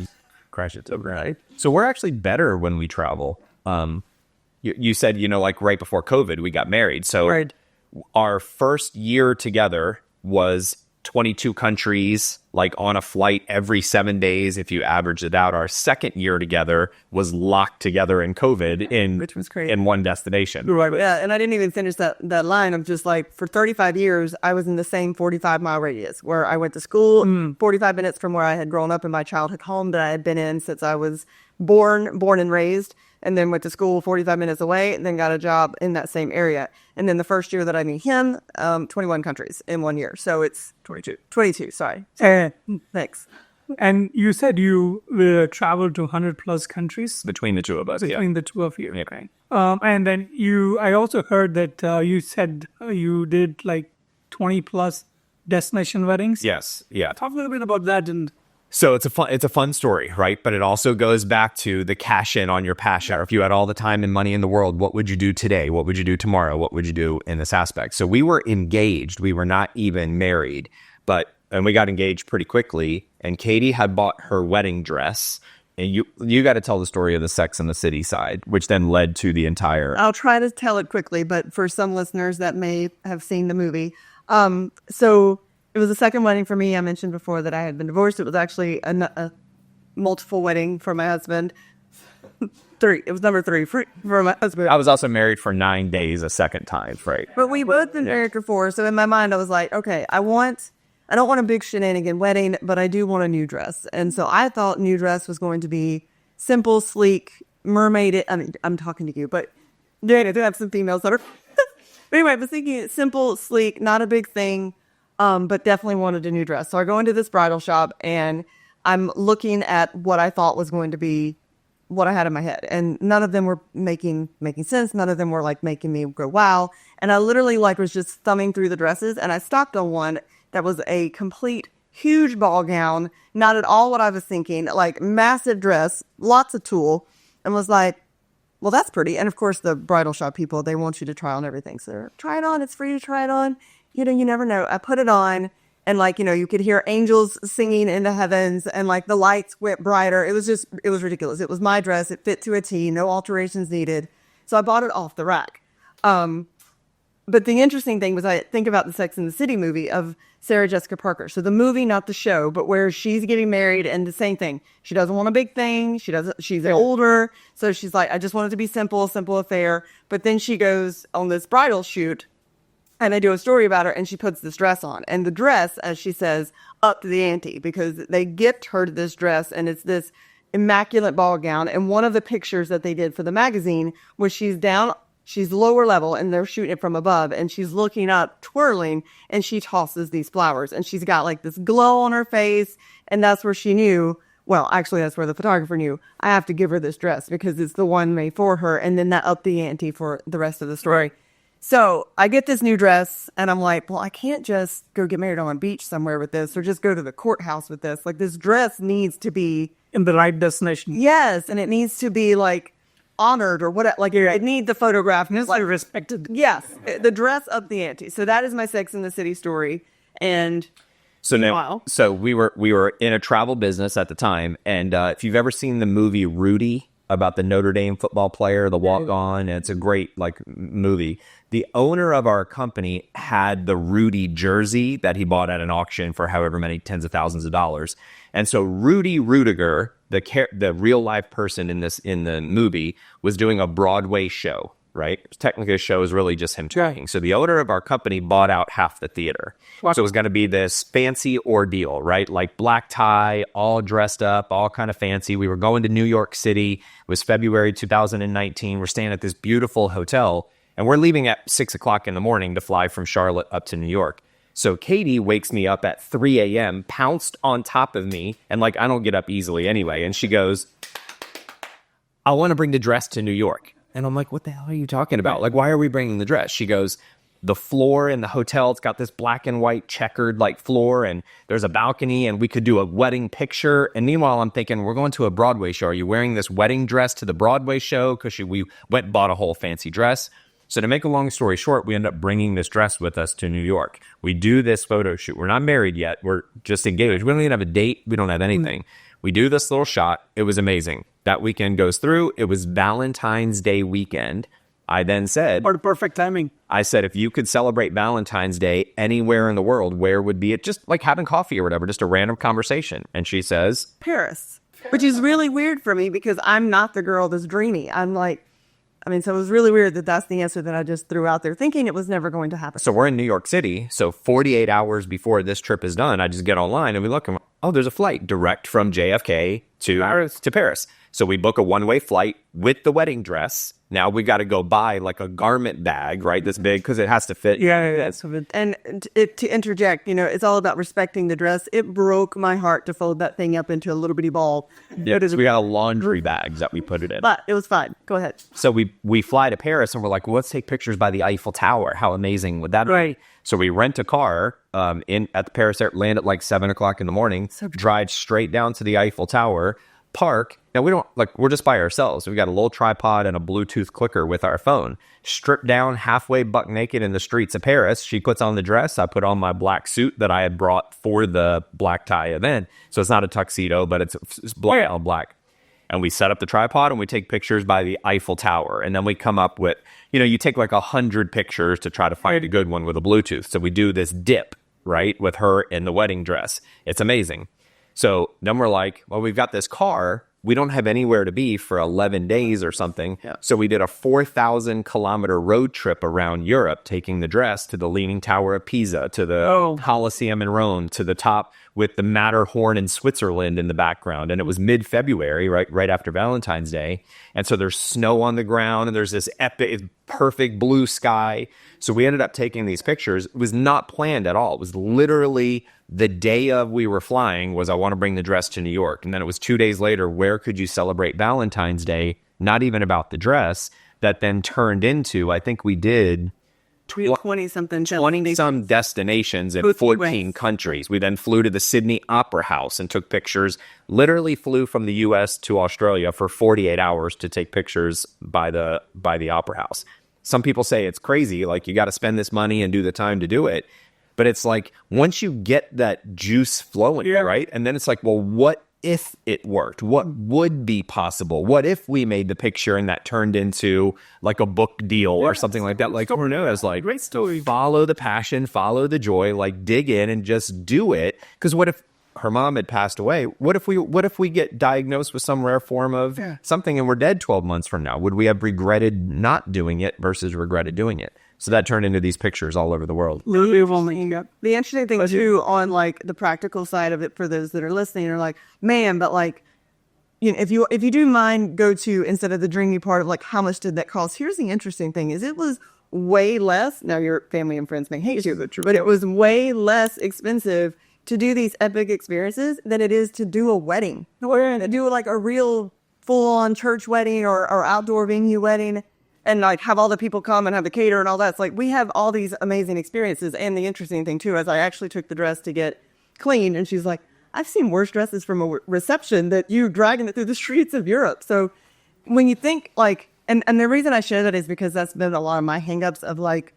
crash it over, right? So we're actually better when we travel. You said, like right before COVID, we got married. So Right. our first year together was 22 countries, like on a flight every 7 days. If you average it out, our second year together was locked together in COVID Which was crazy. in one destination. Right. Yeah, and I didn't even finish that line of just like, for 35 years, I was in the same 45-mile radius where I went to school, 45 minutes from where I had grown up in my childhood home that I had been in since I was born and raised, and then went to school 45 minutes away, and then got a job in that same area. And then the first year that I knew him, 21 countries in 1 year. So it's 22, sorry. Thanks. And you said you traveled to 100 plus countries Between the two of us, between the two of you. Okay. And then I also heard that you said you did like 20 plus destination weddings. Yes. Yeah. Talk a little bit about that. And So it's a fun story, right? But it also goes back to the cash in on your passion. If you had all the time and money in the world, what would you do today? What would you do tomorrow? What would you do in this aspect? So we were engaged. We were not even married, and we got engaged pretty quickly. And Katie had bought her wedding dress. And you got to tell the story of the Sex and the City side, which then led to the entire. I'll try to tell it quickly, but for some listeners that may have seen the movie. So it was the second wedding for me. I mentioned before that I had been divorced. It was actually a multiple wedding for my husband. It was number 3 for my husband. I was also married for 9 days a second time, right? But we both been married for 4. So in my mind, I was like, okay, I don't want a big shenanigan wedding, but I do want a new dress. And so I thought new dress was going to be simple, sleek, mermaid. I mean, I'm talking to you, but Jane, I do have some females that are. But anyway, I was thinking simple, sleek, not a big thing, but definitely wanted a new dress. So I go into this bridal shop and I'm looking at what I thought was going to be what I had in my head. And none of them were making sense. None of them were like making me go, wow. And I literally like was just thumbing through the dresses, and I stopped on one that was a complete huge ball gown, not at all what I was thinking, like massive dress, lots of tulle, and was like, well, that's pretty. And of course, the bridal shop people, they want you to try on everything. So try it on. It's free to try it on. You never know. I put it on, And like, you could hear angels singing in the heavens and like the lights went brighter. It was ridiculous. It was my dress. It fit to a T, no alterations needed. So I bought it off the rack. But the interesting thing was I think about the Sex and the City movie of Sarah Jessica Parker. So the movie, not the show, but where she's getting married and the same thing. She doesn't want a big thing. She's older. So she's like, I just want it to be simple affair. But then she goes on this bridal shoot and I do a story about her and she puts this dress on. And the dress, as she says, up to the ante because they gift her this dress and it's this immaculate ball gown. And one of the pictures that they did for the magazine was she's lower level and they're shooting it from above and she's looking up, twirling, and she tosses these flowers and she's got like this glow on her face. And that's where she knew, well, actually that's where the photographer knew, I have to give her this dress because it's the one made for her. And then that upped the ante for the rest of the story. So I get this new dress and I'm like, well, I can't just go get married on a beach somewhere with this or just go to the courthouse with this. Like this dress needs to be In the right destination. yes. And it needs to be like honored or what, like I need the photograph. It's like respected. Yes, the dress up the ante. So that is my Sex and the City story. And So now, wow. so we were in a travel business at the time, and if you've ever seen the movie Rudy about the Notre Dame football player, the walk-on, it's a great movie. The owner of our company had the Rudy jersey that he bought at an auction for however many tens of thousands of dollars, and so Rudy Rudiger, the real life person in the movie, was doing a Broadway show. Right? Technically, the show is really just him talking. So the owner of our company bought out half the theater. So it was going to be this fancy ordeal, right? Like black tie, all dressed up, all kind of fancy. We were going to New York City. It was February 2019. We're staying at this beautiful hotel, and we're leaving at 6 o'clock in the morning to fly from Charlotte up to New York. So Katie wakes me up at 3 a.m., pounced on top of me, and I don't get up easily anyway. And she goes, I want to bring the dress to New York. And I'm like, what the hell are you talking about? Why are we bringing the dress? She goes, the floor in the hotel, it's got this black and white checkered floor, and there's a balcony, and we could do a wedding picture. And meanwhile, I'm thinking, we're going to a Broadway show. Are you wearing this wedding dress to the Broadway show? Because we went and bought a whole fancy dress. So to make a long story short, we end up bringing this dress with us to New York. We do this photo shoot. We're not married yet. We're just engaged. We don't even have a date. We don't have anything. We do this little shot. It was amazing. That weekend goes through. It was Valentine's Day weekend. I then said... What a perfect timing. I said, if you could celebrate Valentine's Day anywhere in the world, where would be it? Just having coffee or whatever, just a random conversation. And she says... Paris, which is really weird for me because I'm not the girl that's dreamy. So it was really weird that that's the answer that I just threw out there, thinking it was never going to happen. So we're in New York City. So 48 hours before this trip is done, I just get online and we look and there's a flight direct from JFK to Paris. So we book a one-way flight with the wedding dress. Now we got to go buy a garment bag, right? This big, because it has to fit. Yeah. And to interject, it's all about respecting the dress. It broke my heart to fold that thing up into a little bitty ball. Yeah, we got a laundry bags that we put it in. But it was fine. Go ahead. So we fly to Paris and we're like, well, let's take pictures by the Eiffel Tower. How amazing would that be? Right. So we rent a car at the Paris airport, land at 7 o'clock in the morning, drive straight down to the Eiffel Tower, park. Now we don't we're just by ourselves. We got a little tripod and a Bluetooth clicker with our phone. Stripped down halfway buck naked in the streets of Paris. She puts on the dress. I put on my black suit that I had brought for the black tie event. So it's not a tuxedo, but it's black on black. And we set up the tripod and we take pictures by the Eiffel Tower. And then we come up with, you take 100 pictures to try to find a good one with a Bluetooth. So we do this dip, right, with her in the wedding dress. It's amazing. So then we're like, well, we've got this car. We don't have anywhere to be for 11 days or something. Yeah. So we did a 4,000 kilometer road trip around Europe, taking the dress to the Leaning Tower of Pisa, to the Colosseum in Rome, to the top with the Matterhorn in Switzerland in the background. And it was mid-February, right after Valentine's Day. And so there's snow on the ground and there's this epic, perfect blue sky. So we ended up taking these pictures. It was not planned at all. It was literally the day of we were flying was I want to bring the dress to New York. And then it was 2 days later, where could you celebrate Valentine's Day? Not even about the dress. That then turned into, I think we did 20-some destinations in 14 countries. We then flew to the Sydney Opera House and took pictures, literally flew from the US to Australia for 48 hours to take pictures by the Opera House. Some people say it's crazy, you got to spend this money and do the time to do it. But it's like, once you get that juice flowing, right? And then it's like, well, what if it worked? What would be possible? What if we made the picture and that turned into like a book deal or something like that? Like Renaud like, great story. Follow the passion, follow the joy, like dig in and just do it. Because what if her mom had passed away? What if we get diagnosed with some rare form of something and we're dead 12 months from now? Would we have regretted not doing it versus regretted doing it? So that turned into these pictures all over the world. The interesting thing too, on like the practical side of it, for those that are listening, are like, man, but like, you know, if you do mind, go to, instead of the dreamy part of like, how much did that cost? Here's the interesting thing: is it was way less. Now your family and friends may hate you, but it was way less expensive to do these epic experiences than it is to do a wedding, or to do like a real full-on church wedding or outdoor venue wedding. And like have all the people come and have the cater and all that. It's like we have all these amazing experiences. And the interesting thing too, is I actually took the dress to get cleaned, and she's like, I've seen worse dresses from a reception that you dragging it through the streets of Europe. So when you think like, and the reason I share that is because that's been a lot of my hangups of like,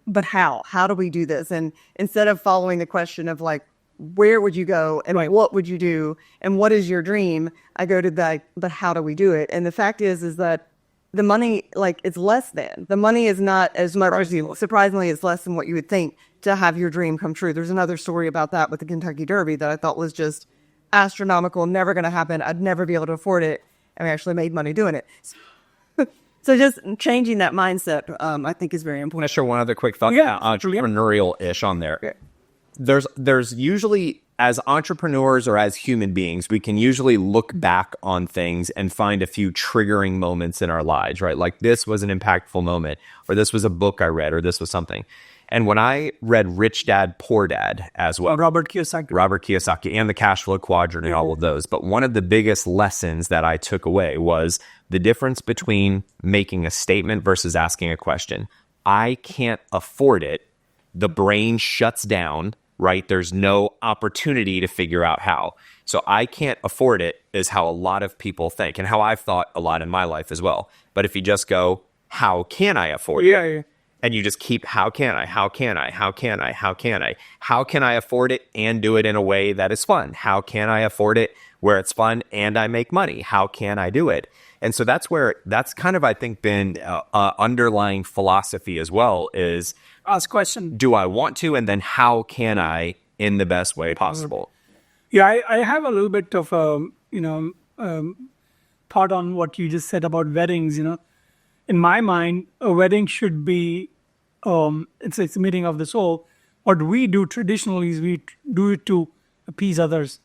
but how do we do this? And instead of following the question of like, where would you go and what would you do and what is your dream, I go to the, but how do we do it? And the fact is that the money, like, it's less than. The money is not as much, surprisingly, it's less than what you would think to have your dream come true. There's another story about that with the Kentucky Derby that I thought was just astronomical, never going to happen. I'd never be able to afford it. And we actually made money doing it. So just changing that mindset, I think, is very I want important. to share one other quick thought, entrepreneurial-ish on there. There's usually, as entrepreneurs or as human beings, we can usually look back on things and find a few triggering moments in our lives, right? Like this was an impactful moment, or this was a book I read, or this was something. And when I read Rich Dad, Poor Dad as well, Robert Kiyosaki, and the Cash Flow Quadrant and all of those. But one of the biggest lessons that I took away was the difference between making a statement versus asking a question. I can't afford it. The brain shuts down. Right? There's no opportunity to figure out how. So I can't afford it is how a lot of people think, and how I've thought a lot in my life as well. But if you just go, how can I afford it? And you just keep, how can I afford it and do it in a way that is fun? How can I afford it where it's fun and I make money? How can I do it? And so that's kind of, I think, been underlying philosophy as well, is ask question. Do I want to? And then how can I in the best way possible? Yeah, I have a little bit of thought on what you just said about weddings. In my mind, a wedding should be it's a meeting of the soul. What we do traditionally is we do it to appease others.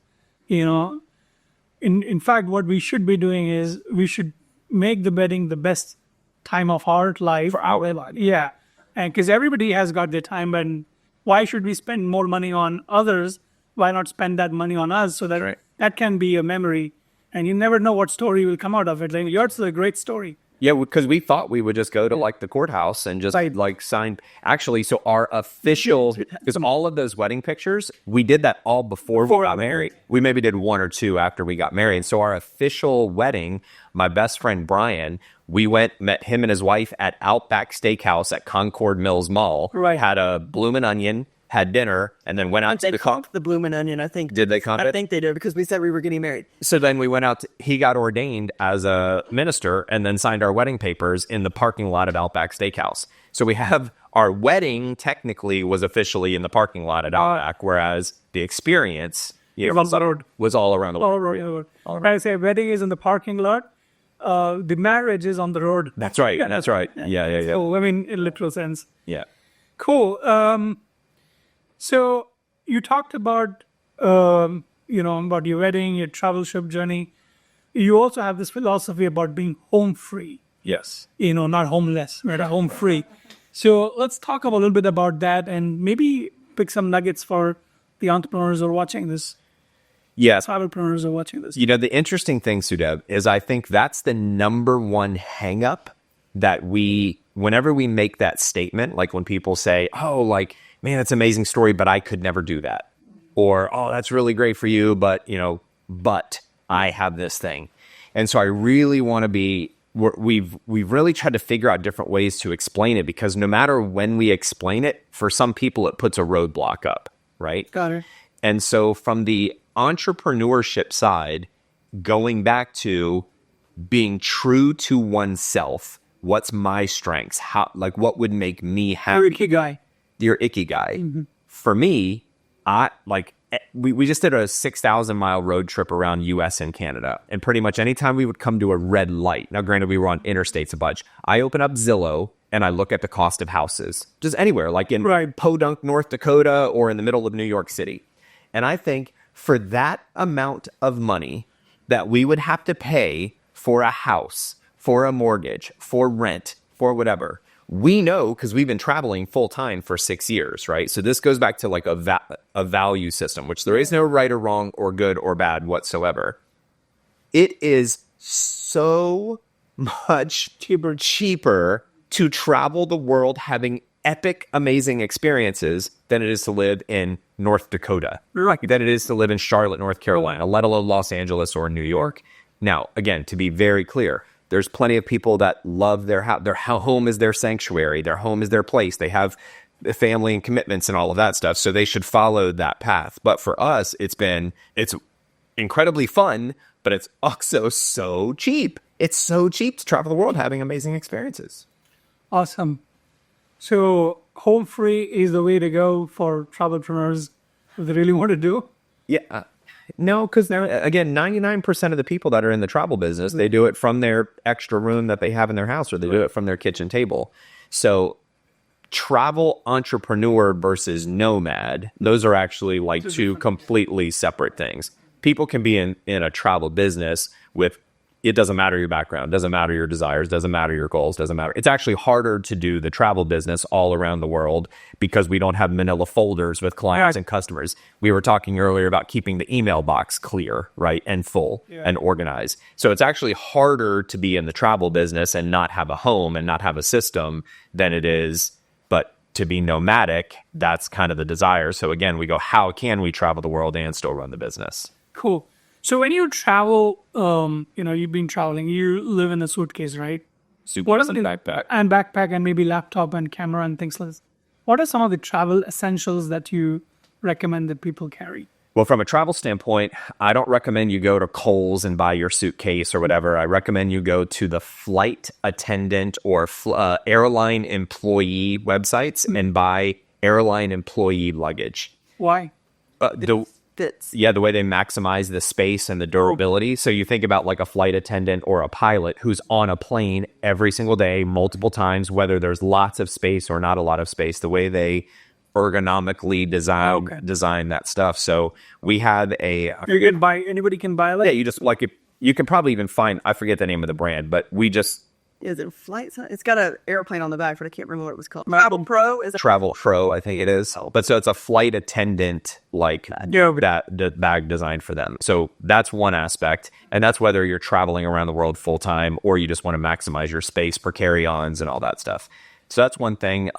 In fact, what we should be doing is we should make the wedding the best time of our life. For our life. Yeah. And because everybody has got their time, and why should we spend more money on others? Why not spend that money on us so that that can be a memory? And you never know what story will come out of it. Like, yours is a great story. Yeah, because we thought we would just go to like the courthouse and just like sign. Actually, so our official, because all of those wedding pictures, we did that all before we got married. We maybe did one or two after we got married. So our official wedding, my best friend Brian, we met him and his wife at Outback Steakhouse at Concord Mills Mall. Right. Had a Bloomin' Onion, had dinner, and then went out to the comped the Bloomin' Onion, I think. Did they comp it? I think they did, because we said we were getting married. So then we went out, he got ordained as a minister and then signed our wedding papers in the parking lot at Outback Steakhouse. So we have, our wedding technically was officially in the parking lot at Outback, whereas the experience was all around the world. When I say wedding is in the parking lot, the marriage is on the road. That's right. That's right. Yeah. So, I mean, in literal sense. Yeah. Cool. So you talked about, about your wedding, your travel ship journey. You also have this philosophy about being home free. Yes. Not homeless, right? Home free. So let's talk a little bit about that, and maybe pick some nuggets for the entrepreneurs who are watching this. Yes. Travelpreneurs are watching this. The interesting thing, Sudeb, is I think that's the number one hang up that whenever we make that statement, like when people say, oh, like, man, that's an amazing story, but I could never do that. Or, oh, that's really great for you, but I have this thing. And so I really want to be we've really tried to figure out different ways to explain it, because no matter when we explain it, for some people it puts a roadblock up, right? Got it. And so from the entrepreneurship side, going back to being true to oneself, what's my strengths? How, like, what would make me happy? You're a key guy. Your ikigai. For me, we just did a 6,000-mile road trip around U.S. and Canada. And pretty much anytime we would come to a red light, now granted we were on interstates a bunch, I open up Zillow and I look at the cost of houses. Just anywhere, like in Podunk, North Dakota, or in the middle of New York City. And I think for that amount of money that we would have to pay for a house, for a mortgage, for rent, for whatever, we know, because we've been traveling full time for 6 years, right? So this goes back to like a value system, which there is no right or wrong or good or bad whatsoever. It is so much cheaper to travel the world having epic, amazing experiences than it is to live in North Dakota, than it is to live in Charlotte, North Carolina, let alone Los Angeles or New York. Now, again, to be very clear, there's plenty of people that love their house. Their home is their sanctuary. Their home is their place. They have family and commitments and all of that stuff. So they should follow that path. But for us, it's incredibly fun, but it's also so cheap. It's so cheap to travel the world having amazing experiences. Awesome. So home free is the way to go for travelpreneurs if they really want to do. Yeah. No, because again, 99% of the people that are in the travel business, they do it from their extra room that they have in their house, or they do it from their kitchen table. So travel entrepreneur versus nomad, those are actually like two completely separate things. People can be in a travel business with, it doesn't matter your background, doesn't matter your desires, doesn't matter your goals, doesn't matter. It's actually harder to do the travel business all around the world because we don't have manila folders with clients and customers. We were talking earlier about keeping the email box clear, right, and full and organized. So it's actually harder to be in the travel business and not have a home and not have a system than it is, but to be nomadic, that's kind of the desire. So again, we go, how can we travel the world and still run the business? Cool. So when you travel, you've been traveling, you live in a suitcase, right? Suitcase and backpack. And backpack and maybe laptop and camera and things like this. What are some of the travel essentials that you recommend that people carry? Well, from a travel standpoint, I don't recommend you go to Kohl's and buy your suitcase or whatever. I recommend you go to the flight attendant or airline employee websites and buy airline employee luggage. Why? Fits. Yeah, the way they maximize the space and the durability. So you think about like a flight attendant or a pilot who's on a plane every single day, multiple times, whether there's lots of space or not a lot of space, the way they ergonomically design that stuff. So we have anybody can buy it? Yeah, you just like, you can probably even find, I forget the name of the brand, but we just... Is it a flight? It's got an airplane on the back, but I can't remember what it was called. Travel Pro? Travel Pro, I think it is. But so it's a flight attendant, like that bag designed for them. So that's one aspect. And that's whether you're traveling around the world full time or you just want to maximize your space for carry-ons and all that stuff. So that's one thing.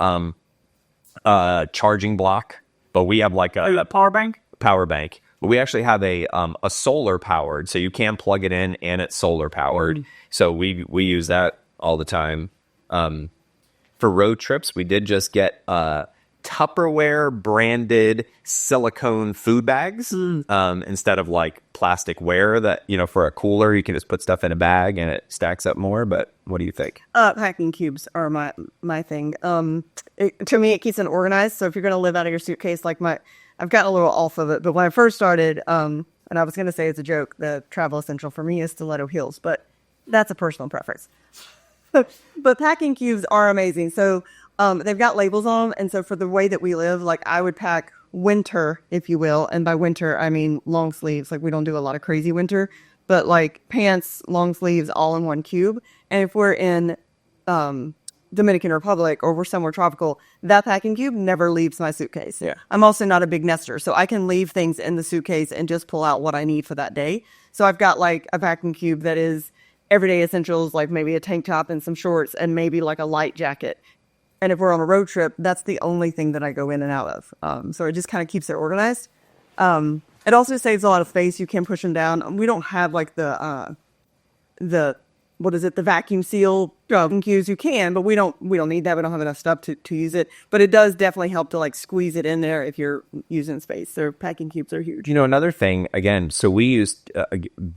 Charging block. But we have like a power bank? Power bank. But we actually have a solar powered, so you can plug it in and it's solar powered. So we use that all the time. For road trips, we did just get Tupperware branded silicone food bags instead of like plastic ware that, for a cooler, you can just put stuff in a bag and it stacks up more. But what do you think? Packing cubes are my thing. To me, it keeps it organized. So if you're going to live out of your suitcase, I've gotten a little off of it. But when I first started, and I was going to say it's a joke, the travel essential for me is stiletto heels, but that's a personal preference. But packing cubes are amazing. So they've got labels on them. And so for the way that we live, like I would pack winter, if you will. And by winter, I mean long sleeves. Like we don't do a lot of crazy winter, but like pants, long sleeves, all in one cube. And if we're in Dominican Republic or we're somewhere tropical, that packing cube never leaves my suitcase. Yeah. I'm also not a big nester, so I can leave things in the suitcase and just pull out what I need for that day. So I've got like a packing cube that is everyday essentials, like maybe a tank top and some shorts and maybe like a light jacket. And if we're on a road trip, that's the only thing that I go in and out of. So it just kind of keeps it organized. It also saves a lot of space. You can push them down. We don't have like the what is it, the vacuum seal cues, you can, but we don't need that. We don't have enough stuff to use it. But it does definitely help to like squeeze it in there if you're using space. So packing cubes are huge. You know, another thing, again, so we used,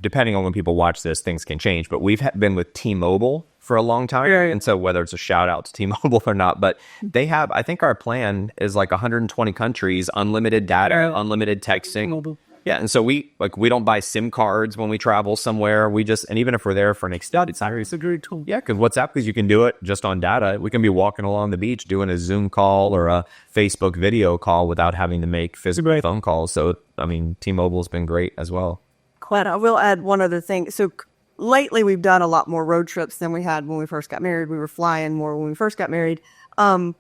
depending on when people watch this, things can change, but we've been with T-Mobile for a long time. Yeah. And so whether it's a shout out to T-Mobile or not, but they have, I think our plan is like 120 countries, unlimited data, unlimited texting. Mobile. Yeah. And so we don't buy SIM cards when we travel somewhere. We just, and even if we're there for an extended time, It's a great tool. yeah, because WhatsApp, because you can do it just on data. We can be walking along the beach doing a Zoom call or a Facebook video call without having to make physical phone calls. So, I mean, T-Mobile's been great as well. But I will add one other thing. So lately we've done a lot more road trips than we had when we first got married. We were flying more when we first got married. And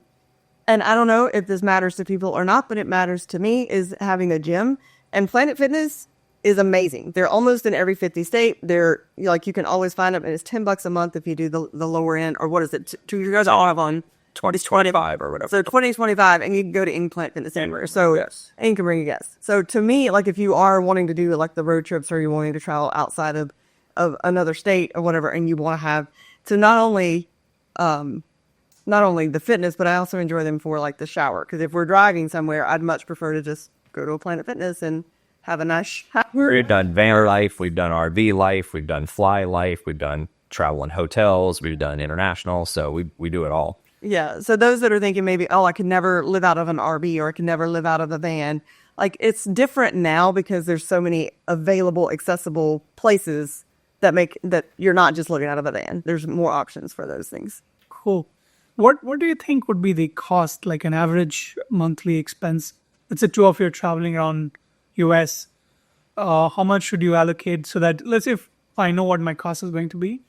I don't know if this matters to people or not, but it matters to me, is having a gym. And Planet Fitness is amazing. They're almost in every 50 state. They're like, you can always find them, and it's $10 a month if you do the lower end, or what is it? You guys all have on 2025 or whatever. So 2025, and you can go to any Planet Fitness anywhere. So and you can bring a guest. So to me, like if you are wanting to do like the road trips, or you're wanting to travel outside of another state or whatever, and you want to have to not only the fitness, but I also enjoy them for like the shower. Because if we're driving somewhere, I'd much prefer to just go to a Planet Fitness and have a nice shower. We've done van life, we've done RV life, we've done fly life, we've done travel in hotels, we've done international. So we do it all. Yeah. So those that are thinking maybe, oh, I could never live out of an RV, or I could never live out of a van. Like, it's different now because there's so many available, accessible places that make that you're not just living out of a van. There's more options for those things. Cool. What do you think would be the cost, like an average monthly expense? Let's say two of you are traveling around US. How much should you allocate so that, let's say if I know what my cost is going to be,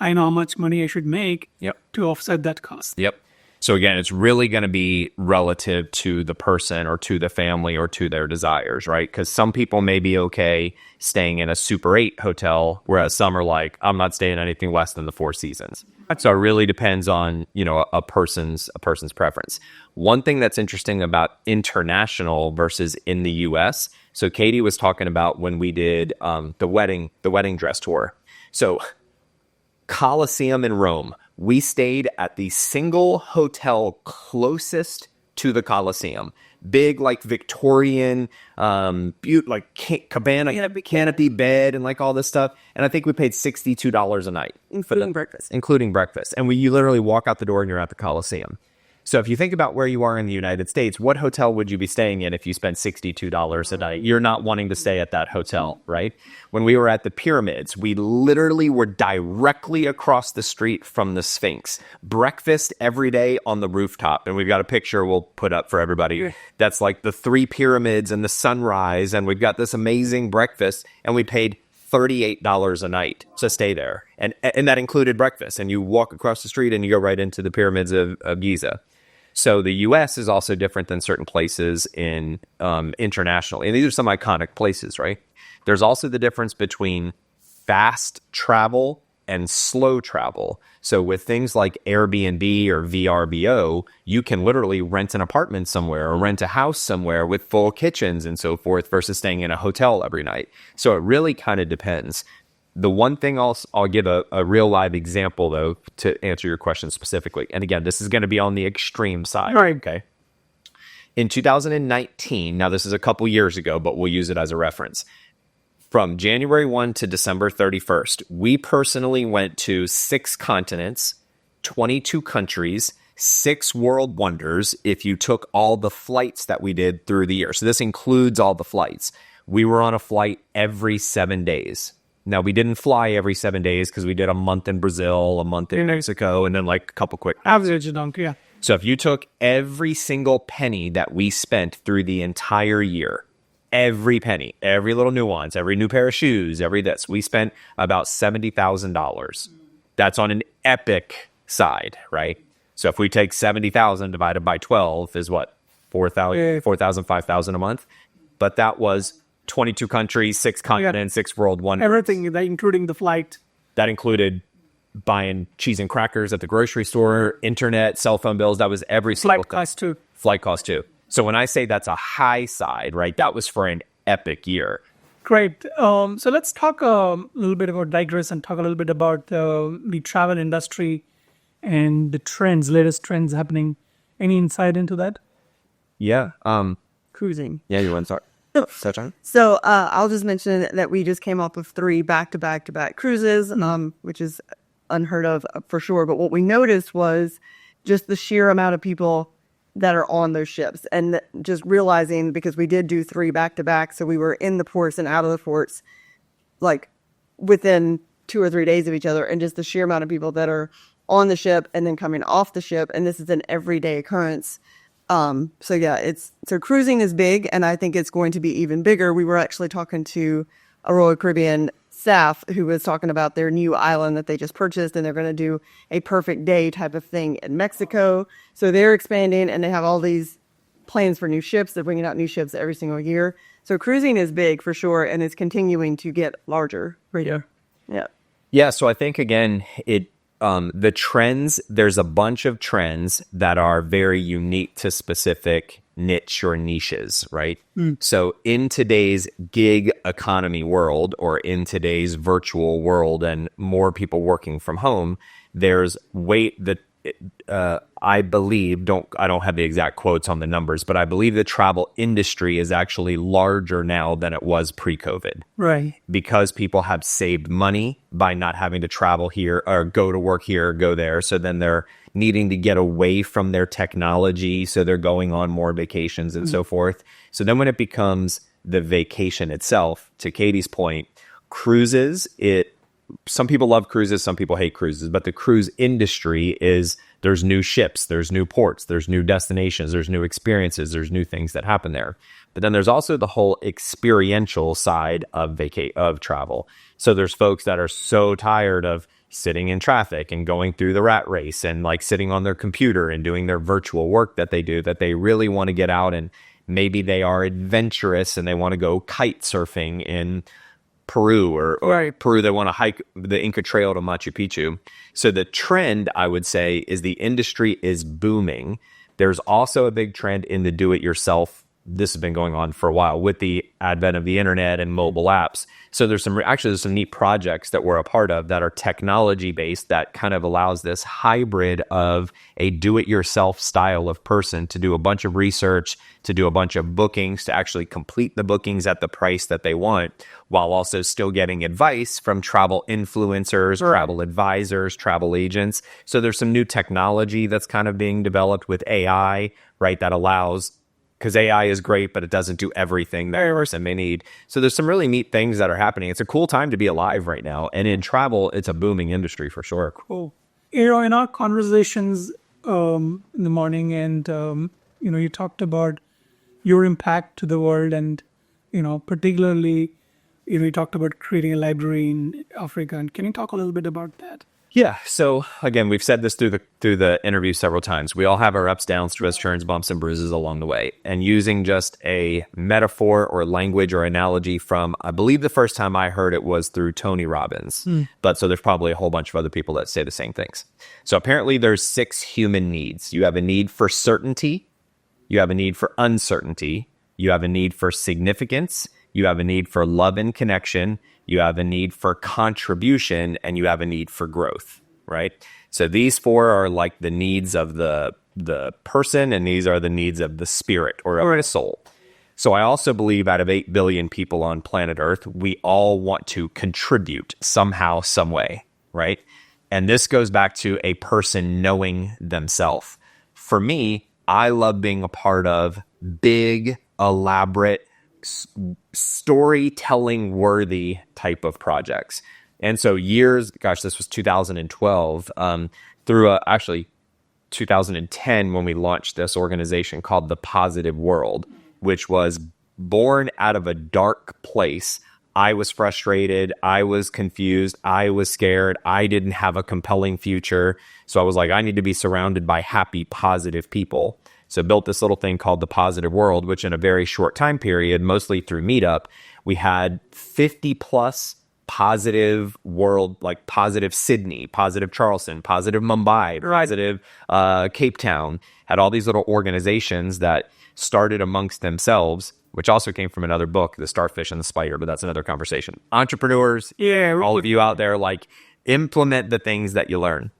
I know how much money I should make to offset that cost. Yep. So again, it's really going to be relative to the person or to the family or to their desires, right? Because some people may be okay staying in a Super 8 hotel, whereas some are like, I'm not staying in anything less than the Four Seasons. So it really depends on, you know, a person's preference. One thing that's interesting about international versus in the US. So Katie was talking about when we did the wedding dress tour. So Colosseum in Rome. We stayed at the single hotel closest to the Colosseum. Big, like Victorian, like cabana, canopy bed, and like all this stuff. And I think we paid $62 a night, Including breakfast. including breakfast. And you literally walk out the door and you're at the Colosseum. So if you think about where you are in the United States, what hotel would you be staying in if you spent $62 a night? You're not wanting to stay at that hotel, right? When we were at the pyramids, we literally were directly across the street from the Sphinx. Breakfast every day on the rooftop. And we've got a picture we'll put up for everybody. That's like the 3 pyramids and the sunrise. And we've got this amazing breakfast. And we paid $38 a night to stay there. And that included breakfast. And you walk across the street and you go right into the pyramids of Giza. So the U.S. is also different than certain places in international. And these are some iconic places, right? There's also the difference between fast travel and slow travel. So with things like Airbnb or VRBO, you can literally rent an apartment somewhere or rent a house somewhere with full kitchens and so forth versus staying in a hotel every night. So it really kind of depends. The one thing I'll give a real live example, though, to answer your question specifically. And again, this is going to be on the extreme side. Right. Okay. In 2019, now this is a couple years ago, but we'll use it as a reference. From January 1 to December 31st, we personally went to 6 continents, 22 countries, 6 world wonders if you took all the flights that we did through the year. So this includes all the flights. We were on a flight every 7 days. Now, we didn't fly every 7 days because we did a month in Brazil, a month in Mexico, and then like a couple quick. Average dunk, yeah. So if you took every single penny that we spent through the entire year, every penny, every little nuance, every new pair of shoes, every this, we spent about $70,000. That's on an epic side, right? So if we take 70,000 divided by 12 is what? 4,000, 5,000 a month. But that was 22 countries, 6 continents, 6 world wonders. Everything, that including the flight. That included buying cheese and crackers at the grocery store, internet, cell phone bills. That was every single Flight cost too. Flight cost too. So when I say that's a high side, right, that was for an epic year. Great. So let's talk a little bit about digress and talk a little bit about the travel industry and the trends, latest trends happening. Any insight into that? Yeah. Cruising. Yeah, you want to touch on? So I'll just mention that we just came off of 3 back-to-back cruises, which is unheard of for sure. But what we noticed was just the sheer amount of people that are on those ships, and just realizing, because we did do 3 back-to-back, so we were in the ports and out of the ports like within 2 or 3 days of each other, and just the sheer amount of people that are on the ship and then coming off the ship, and this is an everyday occurrence. So yeah, so cruising is big, and I think it's going to be even bigger. We were actually talking to a Royal Caribbean staff who was talking about their new island that they just purchased, and they're going to do a perfect day type of thing in Mexico. So they're expanding, and they have all these plans for new ships. They're bringing out new ships every single year. So cruising is big for sure, and it's continuing to get larger. Yeah. Yeah. Yeah, so I think again, the trends, there's a bunch of trends that are very unique to specific niche or niches, right? So in today's gig economy world, or in today's virtual world and more people working from home, there's I believe, I don't have the exact quotes on the numbers, but I believe the travel industry is actually larger now than it was pre-COVID. Right. Because people have saved money by not having to travel here or go to work here or go there. So then they're needing to get away from their technology. So they're going on more vacations and so forth. So then when it becomes the vacation itself, to Katie's point, cruises, some people love cruises, some people hate cruises, but the cruise industry there's new ships, there's new ports, there's new destinations, there's new experiences, there's new things that happen there. But then there's also the whole experiential side of travel. So there's folks that are so tired of sitting in traffic and going through the rat race and like sitting on their computer and doing their virtual work that they do, that they really want to get out, and maybe they are adventurous and they want to go kite surfing in Peru or Right. Peru, they want to hike the Inca Trail to Machu Picchu. So the trend, I would say, is the industry is booming. There's also a big trend in the do-it-yourself. This has been going on for a while with the advent of the internet and mobile apps. So there's some neat projects that we're a part of that are technology based, that kind of allows this hybrid of a do-it-yourself style of person to do a bunch of research, to do a bunch of bookings, to actually complete the bookings at the price that they want, while also still getting advice from travel influencers, travel advisors, travel agents. So there's some new technology that's kind of being developed with AI, right, that allows, because AI is great, but it doesn't do everything that a person may need. So there's some really neat things that are happening. It's a cool time to be alive right now. And in travel, it's a booming industry for sure. Cool. In our conversations in the morning, and you talked about your impact to the world, and particularly, you talked about creating a library in Africa. And can you talk a little bit about that? Yeah. So again, we've said this through the interview several times. We all have our ups, downs, twists, turns, bumps, and bruises along the way. And using just a metaphor or language or analogy from, I believe the first time I heard it was through Tony Robbins. But so there's probably a whole bunch of other people that say the same things. So apparently there's 6 human needs. You have a need for certainty. You have a need for uncertainty. You have a need for significance. You have a need for love and connection. You have a need for contribution, and you have a need for growth, right? So these 4 are like the needs of the person, and these are the needs of the spirit or of the soul. So I also believe out of 8 billion people on planet Earth, we all want to contribute somehow, some way, right? And this goes back to a person knowing themselves. For me, I love being a part of big, elaborate, storytelling worthy type of projects. And so this was 2012, through actually 2010 when we launched this organization called The Positive World, which was born out of a dark place. I was frustrated. I was confused. I was scared. I didn't have a compelling future. So I was like, I need to be surrounded by happy, positive people. So built this little thing called The Positive World, which in a very short time period, mostly through Meetup, we had 50 plus positive world, like positive Sydney, positive Charleston, positive Mumbai, positive Cape Town, had all these little organizations that started amongst themselves which also came from another book, The Starfish and the Spider, but that's another conversation. Entrepreneurs, all of you out there, like, implement the things that you learn.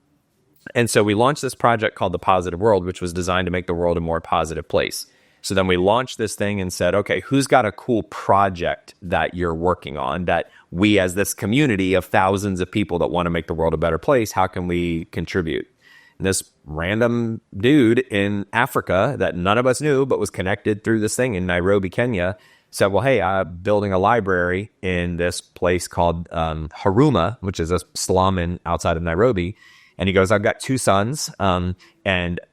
And so we launched this project called The Positive World, which was designed to make the world a more positive place. So then we launched this thing and said, okay, who's got a cool project that you're working on that we, as this community of thousands of people that want to make the world a better place, how can we contribute? And this random dude in Africa that none of us knew, but was connected through this thing in Nairobi, Kenya, said, well, hey, I'm building a library in this place called Huruma, which is a slum outside of Nairobi. And he goes, I've got 2 sons, and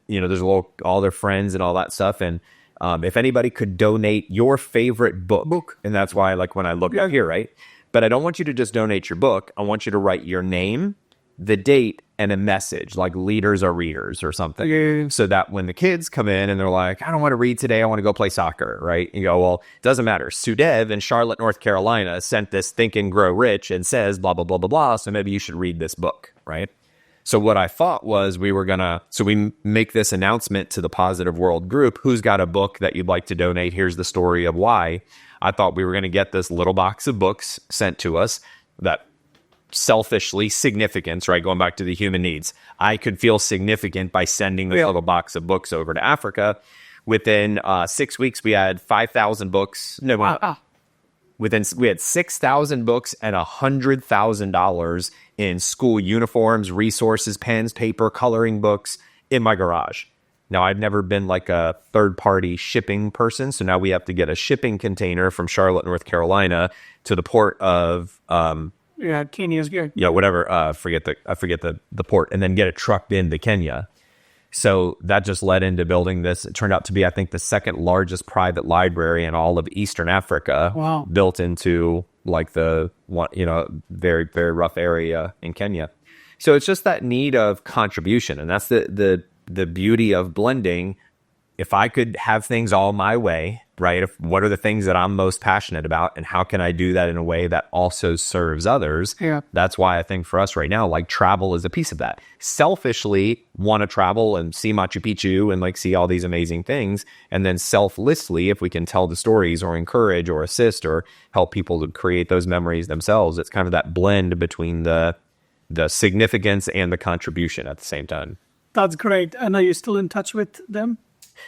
there's all their friends and all that stuff. And if anybody could donate your favorite book, and that's why, like, when I look out here, right? But I don't want you to just donate your book. I want you to write your name, the date, and a message, like leaders or readers or something. So that when the kids come in and they're like, I don't want to read today, I want to go play soccer, right? You go, well, it doesn't matter. Sudev in Charlotte, North Carolina sent this Think and Grow Rich and says blah, blah, blah, blah, blah. So maybe you should read this book, right? So what I thought was we make this announcement to the Positive World group. Who's got a book that you'd like to donate? Here's the story of why. I thought we were going to get this little box of books sent to us that selfishly significance, right? Going back to the human needs. I could feel significant by sending this little box of books over to Africa. Within 6 weeks, we had 5,000 books. No, we had 6,000 books and $100,000 in school uniforms, resources, pens, paper, coloring books in my garage. Now, I've never been like a third-party shipping person, so now we have to get a shipping container from Charlotte, North Carolina, to the port of Kenya's good. Yeah, whatever. I forget the port, and then get it trucked into Kenya. So that just led into building this. It turned out to be, I think, the second largest private library in all of Eastern Africa. Wow. Built into like the one, very, very rough area in Kenya. So it's just that need of contribution, and that's the beauty of blending. If I could have things all my way, right? What are the things that I'm most passionate about, and how can I do that in a way that also serves others? Yeah. That's why I think for us right now, like, travel is a piece of that. Selfishly want to travel and see Machu Picchu and like see all these amazing things. And then selflessly, if we can tell the stories or encourage or assist or help people to create those memories themselves, it's kind of that blend between the significance and the contribution at the same time. That's great. And are you still in touch with them?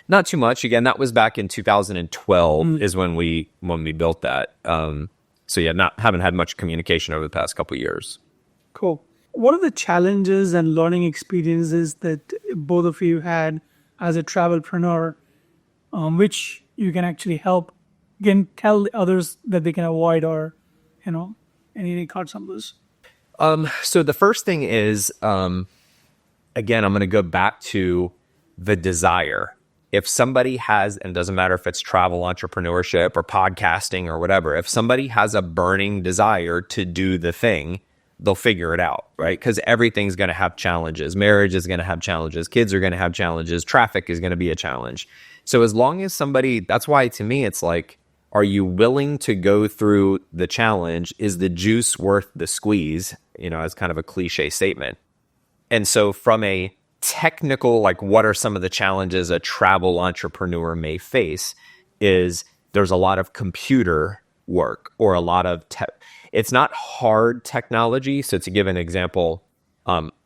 Not too much. Again, that was back in 2012 is when we built that. So yeah, haven't had much communication over the past couple of years. Cool. What are the challenges and learning experiences that both of you had as a travelpreneur, which you can actually help, can tell others that they can avoid, or, any cards on those? So the first thing is, again, I'm going to go back to the desire. If somebody has, and it doesn't matter if it's travel entrepreneurship or podcasting or whatever, if somebody has a burning desire to do the thing, they'll figure it out, right? Because everything's going to have challenges. Marriage is going to have challenges. Kids are going to have challenges. Traffic is going to be a challenge. So as long as that's why to me, it's like, are you willing to go through the challenge? Is the juice worth the squeeze? As kind of a cliche statement. And so from a technical, like, what are some of the challenges a travel entrepreneur may face, is there's a lot of computer work or a lot of it's not hard technology. So to give an example,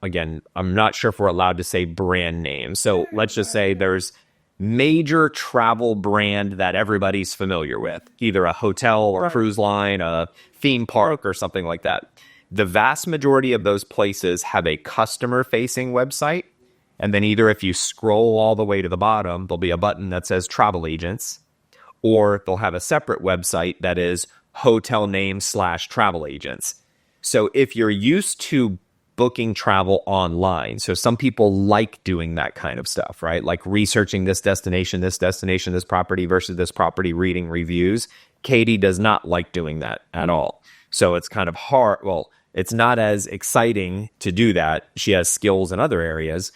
again, I'm not sure if we're allowed to say brand names. So let's just say there's major travel brand that everybody's familiar with, either a hotel or cruise line, a theme park or something like that. The vast majority of those places have a customer-facing website. And then either if you scroll all the way to the bottom, there'll be a button that says travel agents, or they'll have a separate website that is hotel name / travel agents. So if you're used to booking travel online, so some people like doing that kind of stuff, right? Like researching this destination, this property versus this property, reading reviews. Katie does not like doing that at all. So it's kind of hard. Well, it's not as exciting to do that. She has skills in other areas.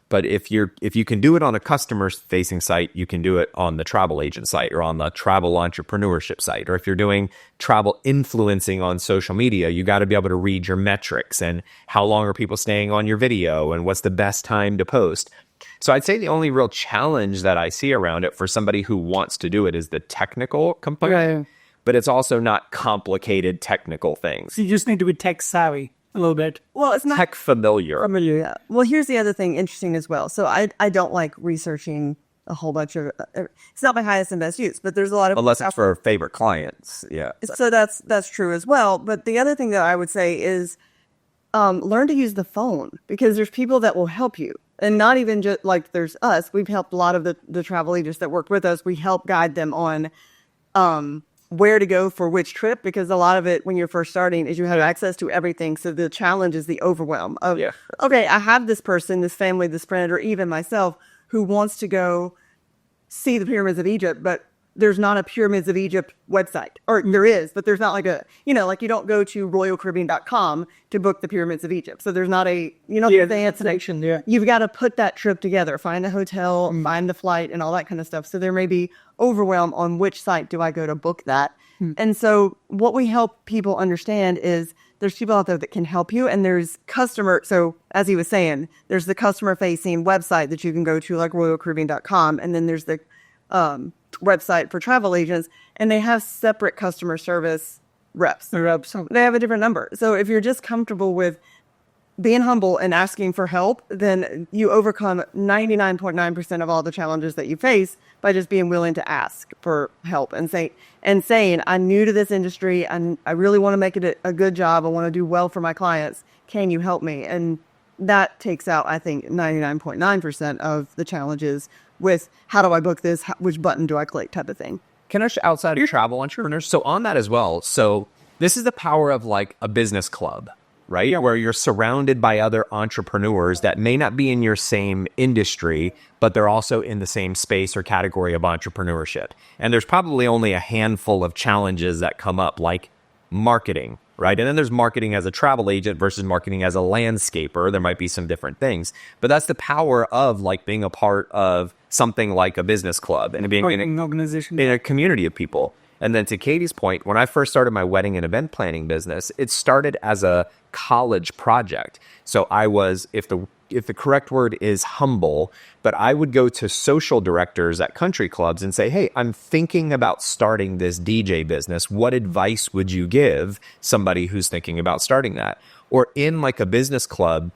But if you can do it on a customer-facing site, you can do it on the travel agent site or on the travel entrepreneurship site. Or if you're doing travel influencing on social media, you got to be able to read your metrics and how long are people staying on your video and what's the best time to post. So I'd say the only real challenge that I see around it for somebody who wants to do it is the technical component, but it's also not complicated technical things. So you just need to be tech savvy a little bit. Well, it's not Tech familiar. familiar. Yeah. Well, here's the other thing interesting as well. So I don't like researching a whole bunch of. It's not my highest and best use, but there's a lot of Unless it's for favorite clients. Yeah. So that's true as well. But the other thing that I would say is learn to use the phone, because there's people that will help you. And not even just like there's us. We've helped a lot of the travel agents that worked with us. We help guide them on where to go for which trip, because a lot of it when you're first starting is you have access to everything. So the challenge is the overwhelm of, okay, I have this person, this family, this friend, or even myself who wants to go see the pyramids of Egypt, but there's not a Pyramids of Egypt website. Or there is, but there's not like a, like you don't go to royalcaribbean.com to book the Pyramids of Egypt. So there's not a, the destination. Yeah. You've got to put that trip together, find a hotel, find the flight, and all that kind of stuff. So there may be overwhelm on which site do I go to book that. And so what we help people understand is there's people out there that can help you, and there's customer. So as he was saying, there's the customer facing website that you can go to, like royalcaribbean.com. And then there's the website for travel agents, and they have separate customer service reps. They have a different number. So if you're just comfortable with being humble and asking for help, then you overcome 99.9% of all the challenges that you face by just being willing to ask for help and saying, I'm new to this industry, and I really want to make it a good job. I want to do well for my clients. Can you help me? And that takes out, I think, 99.9% of the challenges with how do I book this? Which button do I click type of thing. Can I outside of your travel entrepreneurs? So on that as well. So this is the power of like a business club, right? Where you're surrounded by other entrepreneurs that may not be in your same industry, but they're also in the same space or category of entrepreneurship. And there's probably only a handful of challenges that come up, like marketing, right? And then there's marketing as a travel agent versus marketing as a landscaper. There might be some different things, but that's the power of like being a part of something like a business club and being in an organization, in a community of people. And then to Katie's point, when I first started my wedding and event planning business, it started as a college project. So I was, if the correct word is humble, but I would go to social directors at country clubs and say, hey, I'm thinking about starting this DJ business. What advice would you give somebody who's thinking about starting that? Or in like a business club,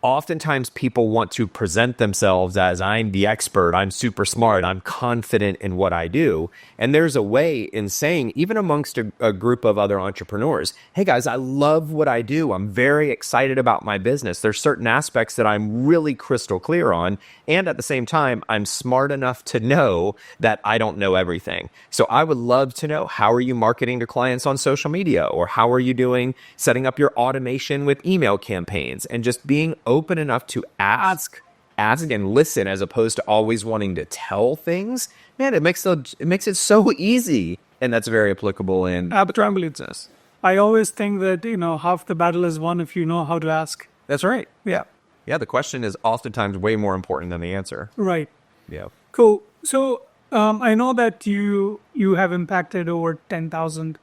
oftentimes people want to present themselves as I'm the expert, I'm super smart, I'm confident in what I do. And there's a way in saying, even amongst a group of other entrepreneurs, hey guys, I love what I do. I'm very excited about my business. There's certain aspects that I'm really crystal clear on. And at the same time, I'm smart enough to know that I don't know everything. So I would love to know, how are you marketing to clients on social media? Or how are you doing setting up your automation with email campaigns? And just being open enough to ask and listen, as opposed to always wanting to tell things. Man, it makes it so easy, and that's very applicable in travel business. I always think that half the battle is won if you know how to ask. That's right. Yeah. The question is oftentimes way more important than the answer. Right. Yeah. Cool. So I know that you have impacted over 10,000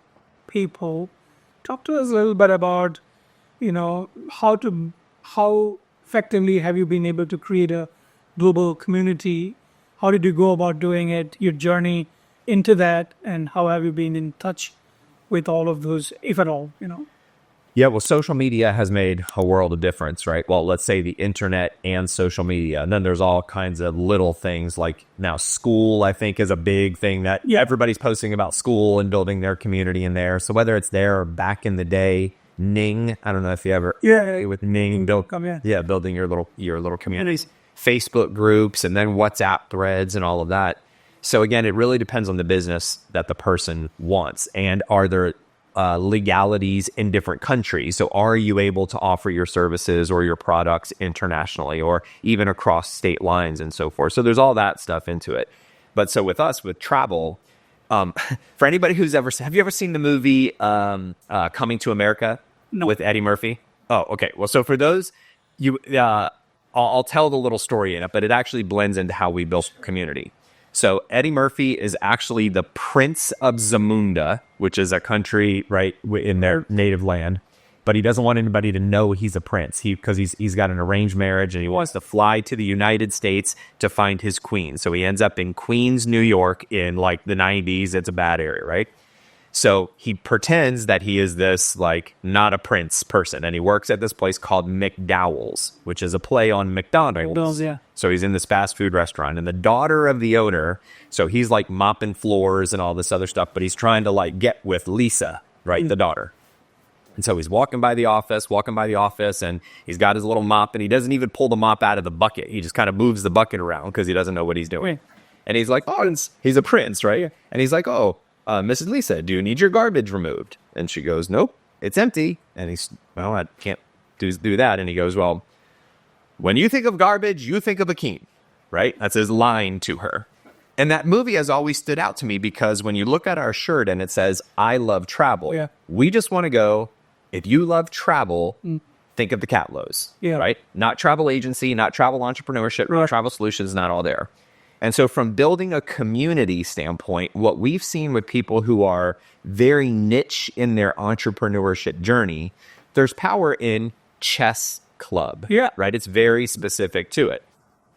people. Talk to us a little bit about how effectively have you been able to create a global community? How did you go about doing it? Your journey into that, and how have you been in touch with all of those, if at all? Yeah, well, social media has made a world of difference, right? Well, let's say the internet and social media. And then there's all kinds of little things like now school, I think, is a big thing that everybody's posting about school and building their community in there. So whether it's there or back in the day, Ning, I don't know if you ever with Ning, building your little communities, Facebook groups, and then WhatsApp threads and all of that. So again, it really depends on the business that the person wants, and are there legalities in different countries. So are you able to offer your services or your products internationally or even across state lines and so forth? So there's all that stuff into it. But so with us, with travel, for anybody who's have you ever seen the movie Coming to America with Eddie Murphy? Oh, okay. Well, so for those, I'll tell the little story in it, but it actually blends into how we built community. So Eddie Murphy is actually the Prince of Zamunda, which is a country right in their native land. but he doesn't want anybody to know he's a prince. Because he's got an arranged marriage and he wants to fly to the United States to find his queen. So he ends up in Queens, New York in like the 90s. It's a bad area, right? So he pretends that he is this like not a prince person, and he works at this place called McDowell's, which is a play on McDonald's. McDonald's, yeah. So he's in this fast food restaurant, and the daughter of the owner, so he's like mopping floors and all this other stuff, but he's trying to like get with Lisa, right, the daughter. And so he's walking by the office, and he's got his little mop, and he doesn't even pull the mop out of the bucket. He just kind of moves the bucket around because he doesn't know what he's doing. Right. And he's like, oh, he's a prince, right? And he's like, oh, Mrs. Lisa, do you need your garbage removed? And she goes, nope, it's empty. And he's, well, I can't do that. And he goes, well, when you think of garbage, you think of a king, right? That's his line to her. And that movie has always stood out to me because when you look at our shirt and it says, I love travel, we just want to go, if you love travel, think of the Catlows, right? Not travel agency, not travel entrepreneurship, not travel solutions, not all there. And so from building a community standpoint, what we've seen with people who are very niche in their entrepreneurship journey, there's power in chess club, right? It's very specific to it.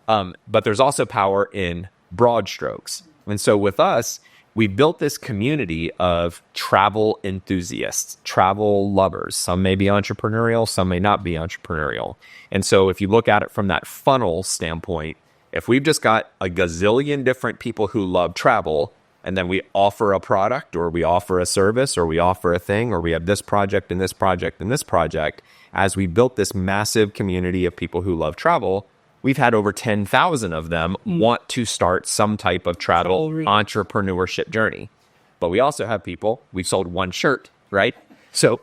But there's also power in broad strokes. And so with us, we built this community of travel enthusiasts, travel lovers. Some may be entrepreneurial, some may not be entrepreneurial. And so if you look at it from that funnel standpoint, if we've just got a gazillion different people who love travel, and then we offer a product or we offer a service or we offer a thing, or we have this project and this project and this project, as we built this massive community of people who love travel, we've had over 10,000 of them want to start some type of travel entrepreneurship journey. But we also have people, we've sold one shirt, right? So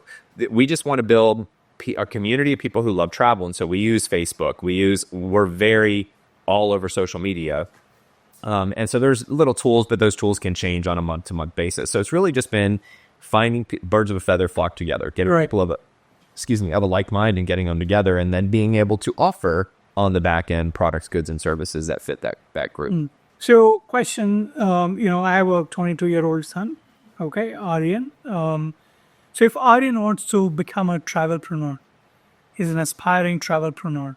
we just want to build a community of people who love travel. And so we use Facebook. We're very all over social media. And so there's little tools, but those tools can change on a month-to-month basis. So it's really just been finding birds of a feather flock together, getting people of a like mind and getting them together, and then being able to offer on the back end products, goods, and services that fit that group. So question, I have a 22-year-old son, okay, Aryan. So if Aryan wants to become a travelpreneur, he's an aspiring travelpreneur,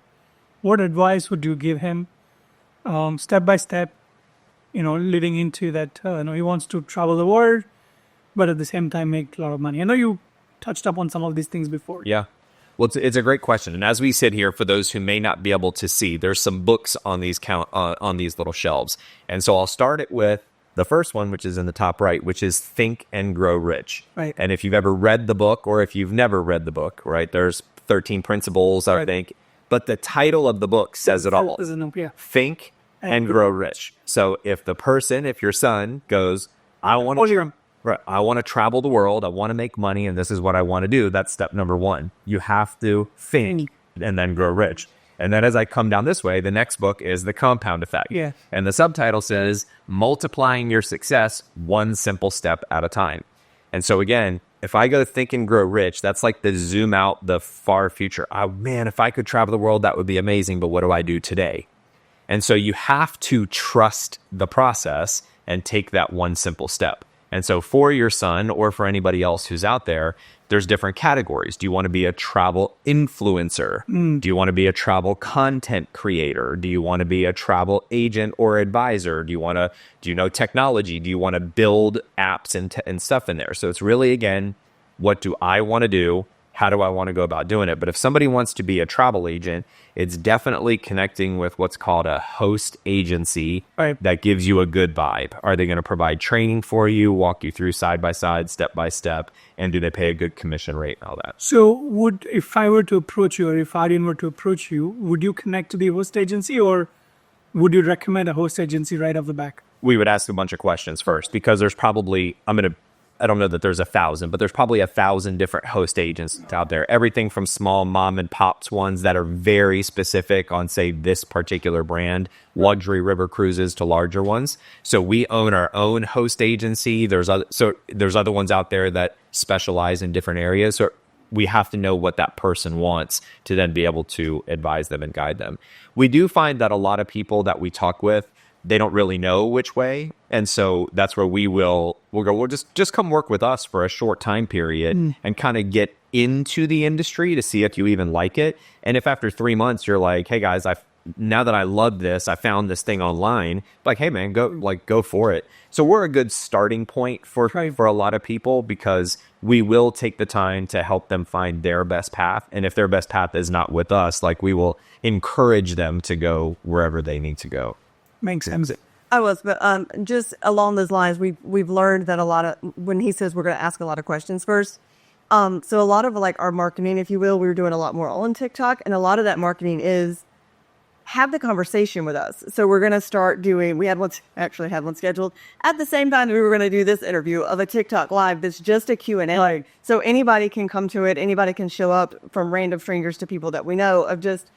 what advice would you give him step by step, leading into that, he wants to travel the world, but at the same time make a lot of money? I know you touched up on some of these things before. Yeah. Well, it's a great question. And as we sit here, for those who may not be able to see, there's some books on these on these little shelves. And so I'll start it with the first one, which is in the top right, which is Think and Grow Rich. Right. And if you've ever read the book, or if you've never read the book, right, there's 13 principles, I think. But the title of the book says it all. Think and Grow Rich. So if your son goes, I want to travel the world, I want to make money, and this is what I want to do, that's step number one. You have to think and then grow rich. And then as I come down this way, the next book is The Compound Effect. Yeah. And the subtitle says, Multiplying Your Success One Simple Step at a Time. And so again, if I go Think and Grow Rich, that's like the zoom out, the far future. Oh man, if I could travel the world, that would be amazing. But what do I do today? And so you have to trust the process and take that one simple step. And so for your son or for anybody else who's out there, there's different categories. Do you want to be a travel influencer? Do you want to be a travel content creator? Do you want to be a travel agent or advisor? Do you know technology? Do you want to build apps and stuff in there? So it's really, again, what do I want to do? How do I want to go about doing it? But if somebody wants to be a travel agent, it's definitely connecting with what's called a host agency that gives you a good vibe. Are they going to provide training for you, walk you through side by side, step by step, and do they pay a good commission rate and all that? So if I were to approach you, or if Aryan were to approach you, would you connect to the host agency, or would you recommend a host agency right off the back? We would ask a bunch of questions first, because there's probably, I don't know that there's 1,000, but there's probably 1,000 different host agents out there. Everything from small mom and pops ones that are very specific on, say, this particular brand, luxury river cruises, to larger ones. So we own our own host agency. There's other ones out there that specialize in different areas. So we have to know what that person wants to then be able to advise them and guide them. We do find that a lot of people that we talk with, they don't really know which way. And so that's where we'll go, well, just come work with us for a short time period and kind of get into the industry to see if you even like it. And if after 3 months you're like, hey guys, now that I love this, I found this thing online, like, hey man, go for it. So we're a good starting point for a lot of people, because we will take the time to help them find their best path. And if their best path is not with us, like, we will encourage them to go wherever they need to go. Makes sense. But just along those lines, we've learned that a lot of, when he says we're going to ask a lot of questions first, so a lot of like our marketing, if you will, we were doing a lot more on TikTok, and a lot of that marketing is have the conversation with us. So we're going to start doing, we had one scheduled at the same time that we were going to do this interview of a TikTok live that's just a Q&A. So anybody can come to it. Anybody can show up, from random strangers to people that we know, of just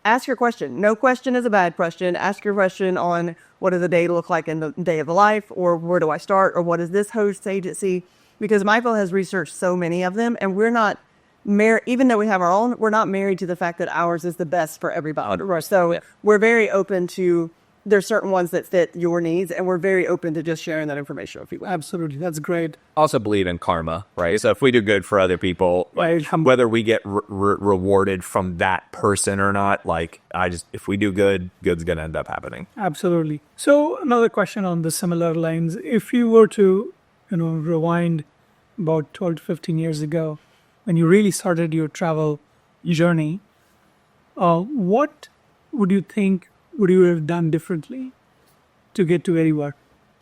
ask your question. No question is a bad question. Ask your question on, what does the day look like in the day of the life, or where do I start, or what is this host agency? Because Michael has researched so many of them, and we're not married, even though we have our own, we're not married to the fact that ours is the best for everybody. So we're very open to, there's certain ones that fit your needs, and we're very open to just sharing that information with people. Absolutely. That's great. Also believe in karma, right? So if we do good for other people, whether we get rewarded from that person or not, like, if we do good, good's going to end up happening. Absolutely. So another question on the similar lines. If you were to, rewind about 12 to 15 years ago, when you really started your travel journey, what would you think would you have done differently to get to where you are?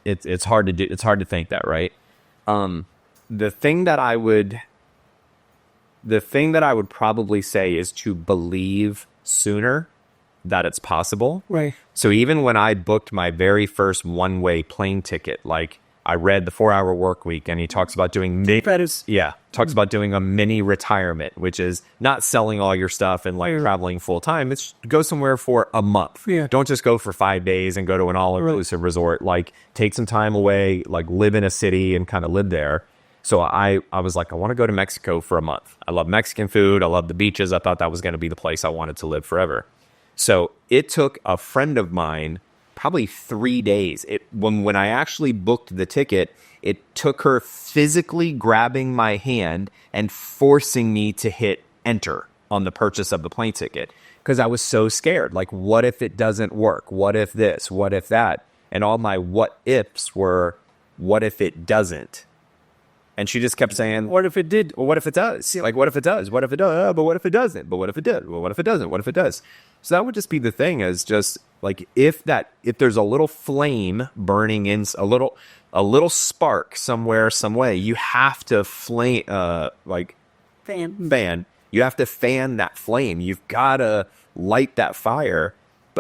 It's hard to do. It's hard to think that, right? The thing that I would probably say is to believe sooner that it's possible. Right. So even when I booked my very first one-way plane ticket, like, I read The 4-Hour Workweek, and he talks about doing about doing a mini retirement, which is not selling all your stuff and like traveling full time. It's go somewhere for a month. Yeah. Don't just go for 5 days and go to an all-inclusive resort. Like, take some time away, like live in a city and kind of live there. So I was like, I want to go to Mexico for a month. I love Mexican food. I love the beaches. I thought that was going to be the place I wanted to live forever. So it took a friend of mine probably 3 days. When I actually booked the ticket, it took her physically grabbing my hand and forcing me to hit enter on the purchase of the plane ticket, because I was so scared. Like, what if it doesn't work? What if this? What if that? And all my what ifs were, what if it doesn't? And she just kept saying, what if it did? Well, what if it does? Like, what if it does? What if it does? But what if it doesn't? But what if it did? Well, what if it doesn't? What if it does? So that would just be the thing, is just like, if there's a little flame burning in, a little spark somewhere, some way, you have to fan. You have to fan that flame. You've got to light that fire.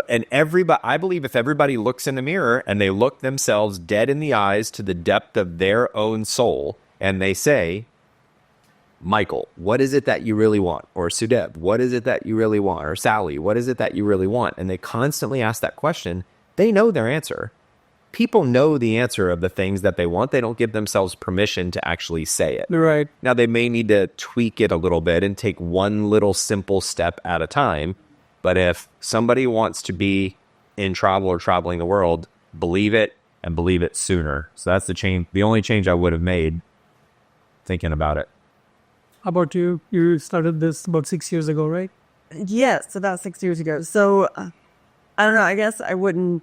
I believe if everybody looks in the mirror and they look themselves dead in the eyes to the depth of their own soul, and they say, Michael, what is it that you really want? Or Sudeb, what is it that you really want? Or Sally, what is it that you really want? And they constantly ask that question. They know their answer. People know the answer of the things that they want. They don't give themselves permission to actually say it. Right. Now, they may need to tweak it a little bit and take one little simple step at a time. But if somebody wants to be in travel or traveling the world, believe it, and believe it sooner. So that's the only change I would have made thinking about it. How about you? You started this about 6 years ago, right? Yes, about 6 years ago. So I don't know. I guess I wouldn't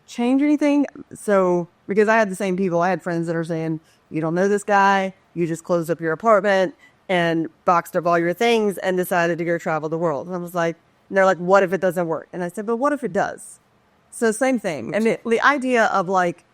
change anything. So, because I had the same people. I had friends that are saying, you don't know this guy. You just closed up your apartment and boxed up all your things and decided to go travel the world. And I was like, and they're like, what if it doesn't work? And I said, but what if it does? So same thing. And the idea of like,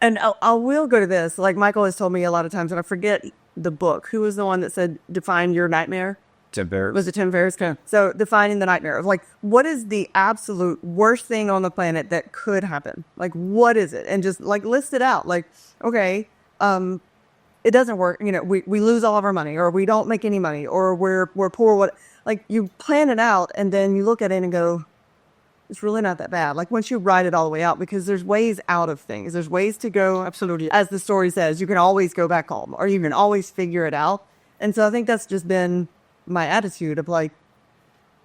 and I will go to this. Like, Michael has told me a lot of times, and I forget the book. Who was the one that said, define your nightmare? Tim Ferriss. Was it Tim Ferriss? Okay. So defining the nightmare of like, what is the absolute worst thing on the planet that could happen? Like, what is it? And just like list it out. Like, okay, it doesn't work. We lose all of our money, or we don't make any money, or we're poor. What, like, you plan it out and then you look at it and go, it's really not that bad. Like, once you write it all the way out, because there's ways out of things. There's ways to go. Absolutely. As the story says, you can always go back home, or you can always figure it out. And so I think that's just been my attitude of like,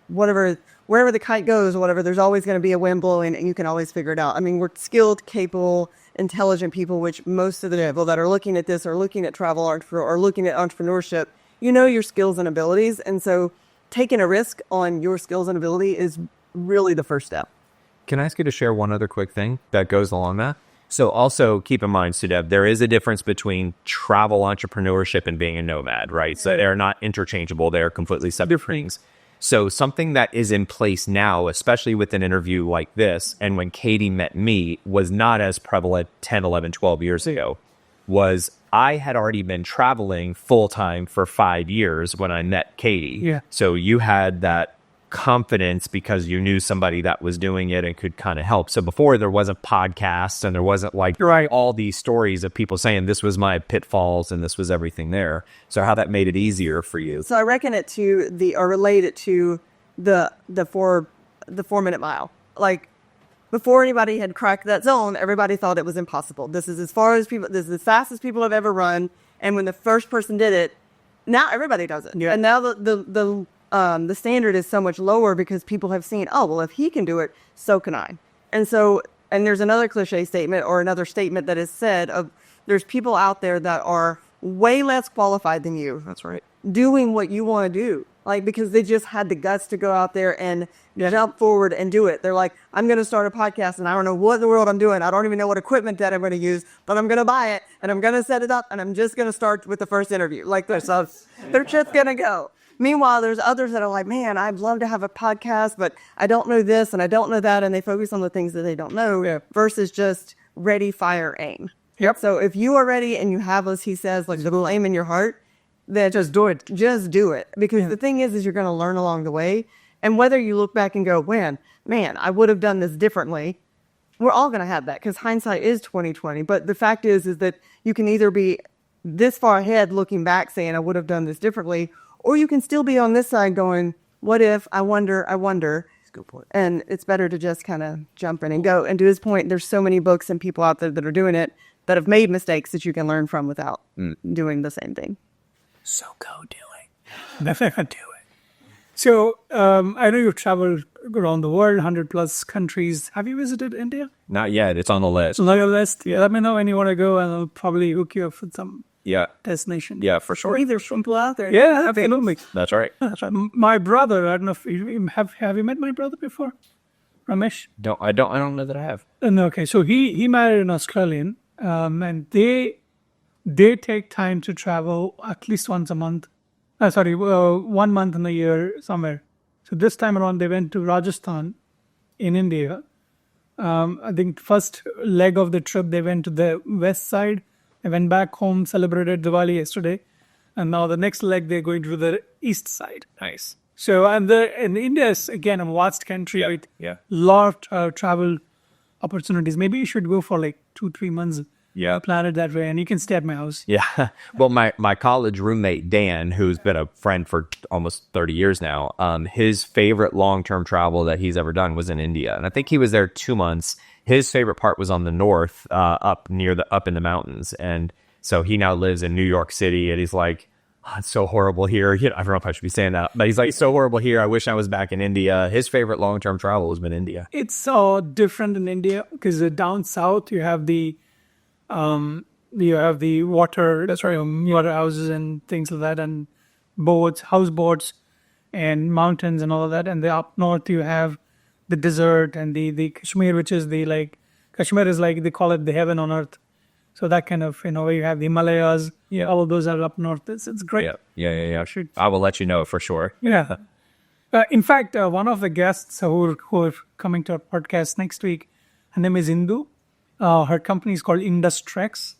whatever wherever the kite goes or whatever, there's always going to be a wind blowing and you can always figure it out. I mean, we're skilled, capable, intelligent people, which most of the people that are looking at this or looking at travel or looking at entrepreneurship, you know your skills and abilities. And so taking a risk on your skills and ability is really the first step. Can I ask you to share one other quick thing that goes along that? So also keep in mind, Sudeb, there is a difference between travel entrepreneurship and being a nomad, right? So they're not interchangeable. They're completely separate things. So something that is in place now, especially with an interview like this, and when Katie met me, was not as prevalent 10, 11, 12 years ago, was I had already been traveling full-time for 5 years when I met Katie. Yeah. So you had that confidence because you knew somebody that was doing it and could kind of help. So before there wasn't podcasts and there wasn't like all these stories of people saying this was my pitfalls and this was everything there. So how that made it easier for you. So I reckon it to relate it to the 4-minute mile. Like before anybody had cracked that zone, everybody thought it was impossible. This is as fast as people have ever run. And when the first person did it, now everybody does it. Yeah. And now the standard is so much lower because people have seen, oh, well, if he can do it, so can I. And there's another cliche statement or another statement that is said of there's people out there that are way less qualified than you. That's right. Doing what you want to do. Like, because they just had the guts to go out there and jump forward and do it. They're like, I'm going to start a podcast and I don't know what in the world I'm doing. I don't even know what equipment that I'm going to use, but I'm going to buy it and I'm going to set it up and I'm just going to start with the first interview. Like this. So they're just going to go. Meanwhile, there's others that are like, man, I'd love to have a podcast, but I don't know this and I don't know that. And they focus on the things that they don't know versus just ready, fire, aim. Yep. So if you are ready and you have, as he says, like the little aim in your heart, then just do it. Just do it. Because the thing is you're going to learn along the way. And whether you look back and go, man, I would have done this differently. We're all going to have that because hindsight is 20/20. But the fact is that you can either be this far ahead looking back saying I would have done this differently, or you can still be on this side going, what if, I wonder. That's a good point. And it's better to just kind of jump in and go. And to his point, there's so many books and people out there that are doing it that have made mistakes that you can learn from without doing the same thing. So go do it. Definitely do it. So I know you've traveled around the world, 100 plus countries. Have you visited India? Not yet. It's on the list. It's on your list. Yeah, let me know when you want to go and I'll probably hook you up with some destination. Yeah, for sure. There's people out there. Yeah, absolutely. That's right. That's right. My brother, I don't know if you have you met my brother before? Ramesh? I don't know that I have. No, okay. So he married an Australian and they take time to travel at least once a month. 1 month in a year somewhere. So this time around, they went to Rajasthan in India. I think first leg of the trip, they went to the west side. They went back home, celebrated Diwali yesterday. And now the next leg, they're going to the east side. Nice. So, and India is, again, a vast country with a lot of travel opportunities. Maybe you should go for like 2-3 months. Yeah. Plan it that way, and you can stay at my house. Yeah. Well, my college roommate, Dan, who's been a friend for almost 30 years now, his favorite long-term travel that he's ever done was in India. And I think he was there 2 months. His favorite part was on the north, up in the mountains. And so he now lives in New York City, and he's like, oh, it's so horrible here. I don't know if I should be saying that, but he's like, it's so horrible here. I wish I was back in India. His favorite long-term travel has been India. It's so different in India because down south you have the water, water houses and things like that, and houseboats and mountains and all of that. And the up north you have the desert and the Kashmir, which is Kashmir is like, they call it the heaven on earth. So that kind of, where you have the Himalayas, all of those are up north. It's great. Yeah. I will let you know for sure. Yeah. In fact, one of the guests who are coming to our podcast next week, her name is Indu. Her company is called Industrex,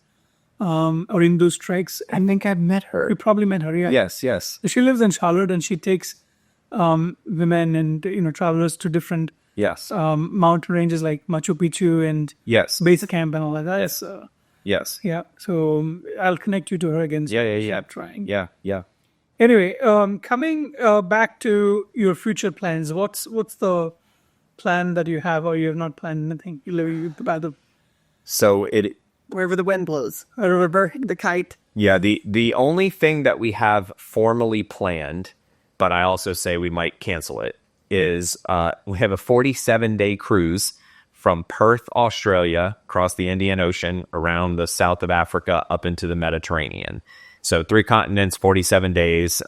or Industrex. I think I've met her. You probably met her, yeah. Yes. So she lives in Charlotte, and she takes women and travelers to different mountain ranges like Machu Picchu and Base Camp and all of that. Yes. Yeah. So I'll connect you to her again. Yeah. Trying. Yeah. Anyway, coming back to your future plans, what's the plan that you have, or you have not planned anything? So wherever the wind blows, wherever the kite. Yeah, the only thing that we have formally planned, but I also say we might cancel it, is we have a 47-day cruise from Perth, Australia, across the Indian Ocean, around the south of Africa, up into the Mediterranean. So 3 continents, 47 days.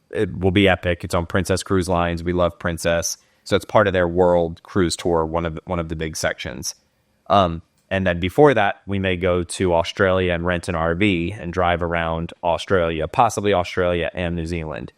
It will be epic. It's on Princess Cruise Lines. We love Princess. So it's part of their world cruise tour, one of the big sections. And then before that, we may go to Australia and rent an RV and drive around Australia, possibly Australia and New Zealand.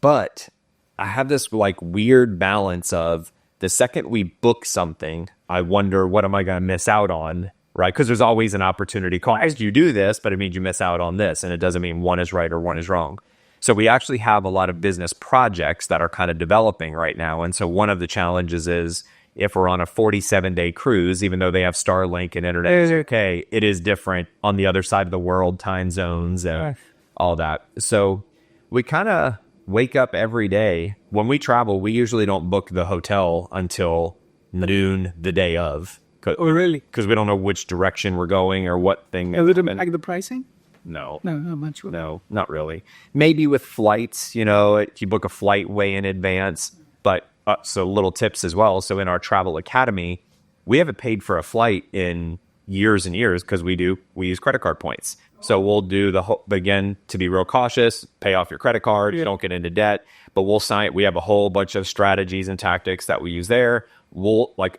But I have this like weird balance of the second we book something, I wonder, what am I going to miss out on? Right? Because there's always an opportunity cost. You do this, but it means you miss out on this. And it doesn't mean one is right or one is wrong. So we actually have a lot of business projects that are kind of developing right now. And so one of the challenges is if we're on a 47-day cruise, even though they have Starlink and internet, it's okay, it is different on the other side of the world, time zones and all that. So we kind of wake up every day. When we travel, we usually don't book the hotel until noon the day of. Oh, really? Because we don't know which direction we're going or what thing. Is it like the pricing? No. No, not much. No, not really. Maybe with flights, you book a flight way in advance. But so little tips as well. So in our travel academy, we haven't paid for a flight in years and years because we use credit card points. So we'll do again, to be real cautious, pay off your credit card, don't get into debt, but we have a whole bunch of strategies and tactics that we use there.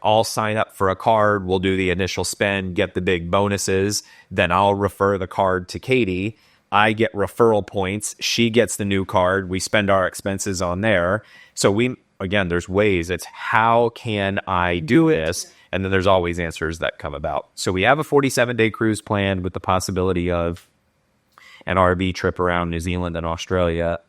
I'll sign up for a card, we'll do the initial spend, get the big bonuses, then I'll refer the card to Katie. I get referral points, she gets the new card, we spend our expenses on there. So there's ways, it's how can I do this? And then there's always answers that come about. So we have a 47-day cruise planned with the possibility of an RV trip around New Zealand and Australia.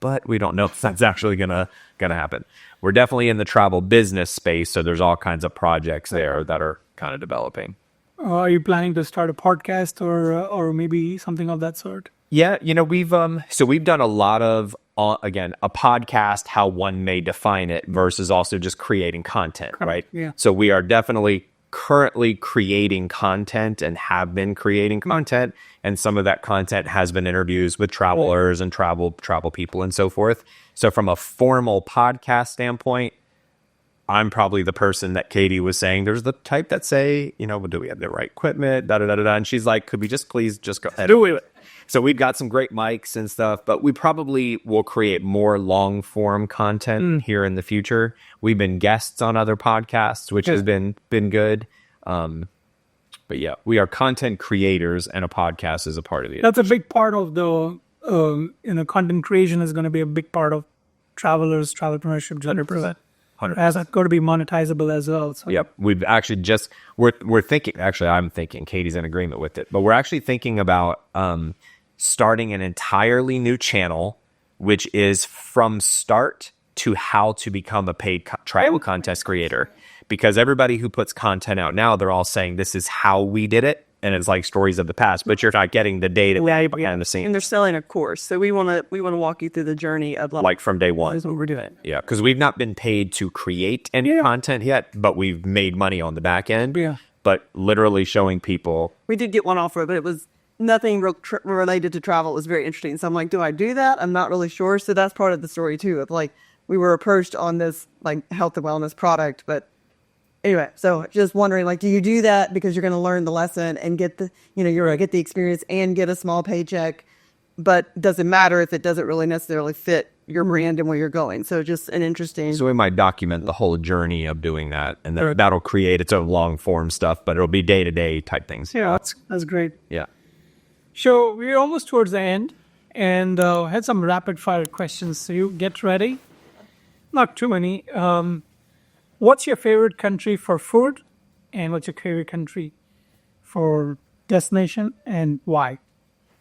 But we don't know if that's actually gonna happen. We're definitely in the travel business space, so there's all kinds of projects there that are kind of developing. Are you planning to start a podcast or maybe something of that sort? Yeah, we've done a lot of a podcast, how one may define it, versus also just creating content, right? Yeah. So we are definitely currently creating content and have been creating content, and some of that content has been interviews with travelers and travel people and so forth. So from a formal podcast standpoint, I'm probably the person that Katie was saying. There's the type that say, do we have the right equipment? Da da da da. And she's like, could we please go ahead? Do it. So we've got some great mics and stuff, but we probably will create more long form content here in the future. We've been guests on other podcasts, which has been good. But yeah, we are content creators, and a podcast is a part of it. That's a big part of the content creation is going to be a big part of travelpreneurship journey. 100%. As it's going to be monetizable as well. So. Yep. We've actually we're thinking, I'm thinking Katie's in agreement with it, but we're actually thinking about starting an entirely new channel, which is from start to how to become a paid travel contest creator. Because everybody who puts content out now, they're all saying this is how we did it. And it's like stories of the past, but you're not getting the data behind the scenes. And they're selling a course. So we want to walk you through the journey of like from day one. That's what we're doing. Yeah. Because we've not been paid to create any content yet, but we've made money on the back end. Yeah. But literally showing people. We did get one offer, but it was nothing related to travel. It was very interesting. So I'm like, do I do that? I'm not really sure. So that's part of the story too. Of like, we were approached on this like health and wellness product, but anyway, so just wondering, like, do you do that because you're going to learn the lesson and get the, you're going to get the experience and get a small paycheck, but doesn't matter if it doesn't really necessarily fit your brand and where you're going. So just an interesting. So we might document the whole journey of doing that, and that'll create its own long form stuff, but it'll be day-to-day type things. Yeah, that's great. Yeah. So we're almost towards the end, and had some rapid fire questions. So you get ready. Not too many. What's your favorite country for food, and what's your favorite country for destination, and why?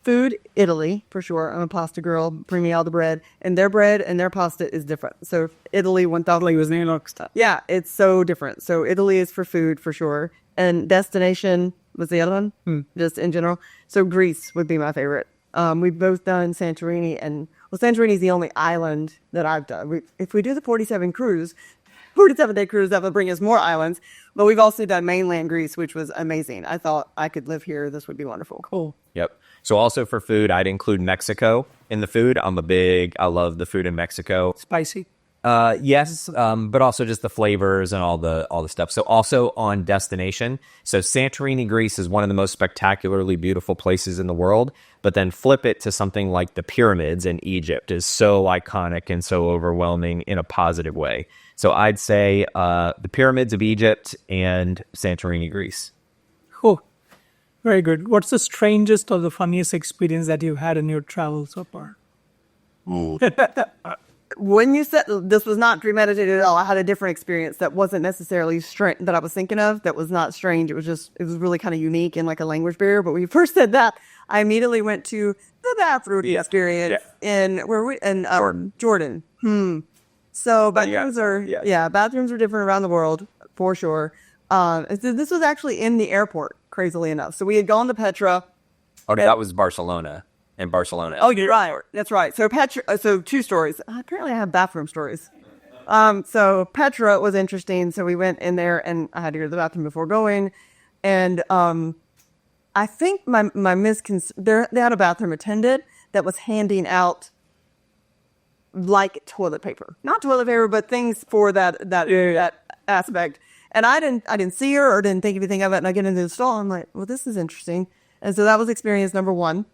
Food, Italy, for sure. I'm a pasta girl. Bring me all the bread. And their bread and their pasta is different. So Italy, 1,000 was New York stuff. Yeah, it's so different. So Italy is for food, for sure. And destination was the other one, just in general. So Greece would be my favorite. We've both done Santorini, and Santorini is the only island that I've done. If we do the 47-day cruise, that would bring us more islands. But we've also done mainland Greece, which was amazing. I thought I could live here. This would be wonderful. Cool. Yep. So also for food, I'd include Mexico in the food. I love the food in Mexico. Spicy? Yes, but also just the flavors and all the stuff. So also on destination. So Santorini, Greece is one of the most spectacularly beautiful places in the world. But then flip it to something like the pyramids in Egypt is so iconic and so overwhelming in a positive way. So I'd say the pyramids of Egypt and Santorini, Greece. Oh, very good. What's the strangest or the funniest experience that you've had in your travel so far? When you said this was not premeditated at all, I had a different experience that wasn't necessarily strange that I was thinking of. That was not strange. It was really kind of unique and like a language barrier. But when you first said that, I immediately went to the bathroom experience in Jordan. So bathrooms bathrooms are different around the world for sure. So this was actually in the airport, crazily enough. So we had gone to Petra. Oh, that was Barcelona. In Barcelona. Oh, you're right. That's right. So Petra. So 2 stories. Apparently, I have bathroom stories. So Petra was interesting. So we went in there, and I had to go to the bathroom before going. And I think they had a bathroom attendant that was handing out like toilet paper, not toilet paper, but things for that aspect. And I didn't see her or didn't think anything of it. And I get into the stall. I'm like, well, this is interesting. And so that was experience number 1.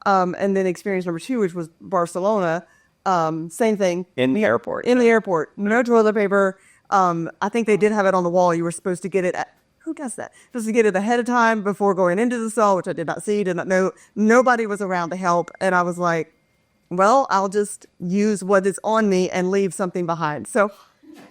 And then experience number 2, which was Barcelona, same thing. In the airport. In the airport. No toilet paper. I think they did have it on the wall. You were supposed to get it who does that? Supposed to get it ahead of time before going into the stall, which I did not see, did not know. Nobody was around to help. And I was like, well, I'll just use what is on me and leave something behind. So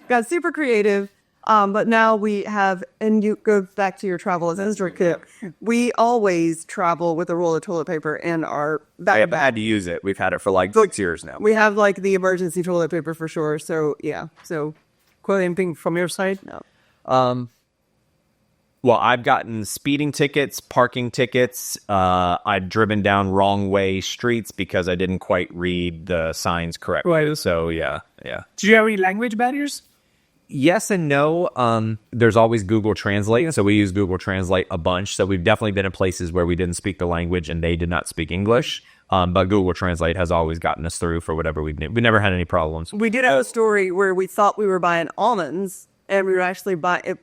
got super creative. But now we have, and you go back to your travel as an tip. We always travel with a roll of toilet paper in our backpack. I have had to use it. We've had it for like 6 years now. We have like the emergency toilet paper for sure. So yeah. So Anything from your side? no. Well, I've gotten speeding tickets, parking tickets. I'd driven down wrong way streets because I didn't quite read the signs correctly. Right. So yeah. Did you have any language barriers? Yes and no. There's always Google Translate, so we use Google Translate a bunch. So we've definitely been in places where we didn't speak the language and they did not speak English. But Google Translate has always gotten us through for whatever we need. We never had any problems. We did have a story where we thought we were buying almonds, and we were actually buying it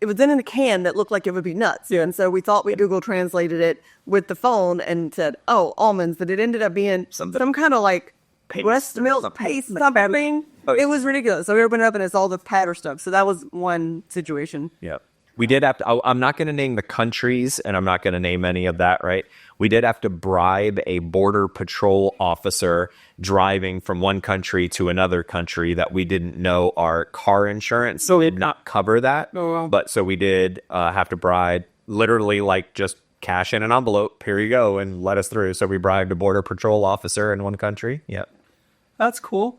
it was in a can that looked like it would be nuts. Yeah. And so we thought we Google translated it with the phone and said, "Oh, almonds," but it ended up being some kind of like breast milk paste something. It was ridiculous. So we opened it up and it's all the powder stuff. So that was one situation. Yeah. We did have to, I'm not going to name the countries and I'm not going to name any of that, right? We did have to bribe a border patrol officer driving from one country to another country that we didn't know our car insurance did not cover that. Oh, wow. But so we did have to bribe, literally like just cash in an envelope, here you go, and let us through. So we bribed a border patrol officer in one country. Yeah. That's cool.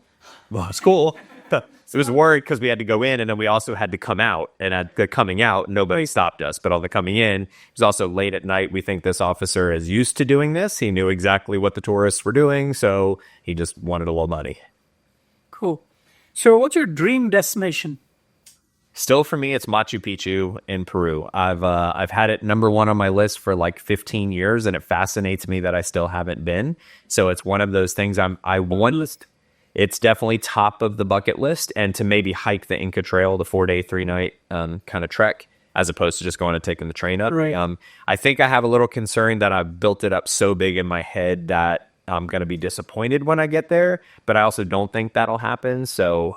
Well, it's cool. It was worried because we had to go in and then we also had to come out. And at the coming out, nobody stopped us. But on the coming in, it was also late at night. We think this officer is used to doing this. He knew exactly what the tourists were doing. So he just wanted a little money. Cool. So what's your dream destination? Still for me, it's Machu Picchu in Peru. I've had it number 1 on my list for like 15 years. And it fascinates me that I still haven't been. So it's one of those things I want list. It's definitely top of the bucket list, and to maybe hike the Inca Trail, the 4-day, 3-night kind of trek, as opposed to just going and taking the train up. Right. I think I have a little concern that I've built it up so big in my head that I'm going to be disappointed when I get there, but I also don't think that'll happen. So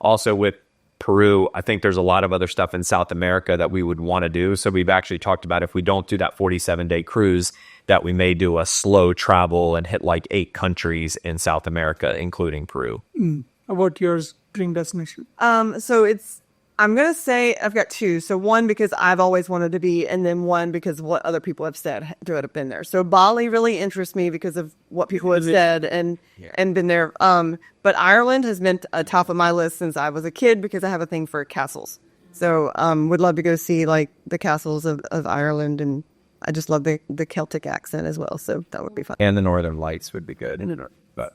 also with Peru, I think there's a lot of other stuff in South America that we would want to do. So we've actually talked about if we don't do that 47-day cruise, that we may do a slow travel and hit like 8 countries in South America, including Peru. About yours, dream destination? So I'm going to say I've got 2. So one, because I've always wanted to be, and then one, because of what other people have said to have been there. So Bali really interests me because of what people have said and been there. But Ireland has been top of my list since I was a kid because I have a thing for castles. So would love to go see like the castles of Ireland, and I just love the Celtic accent as well. So that would be fun. And the Northern Lights would be good. But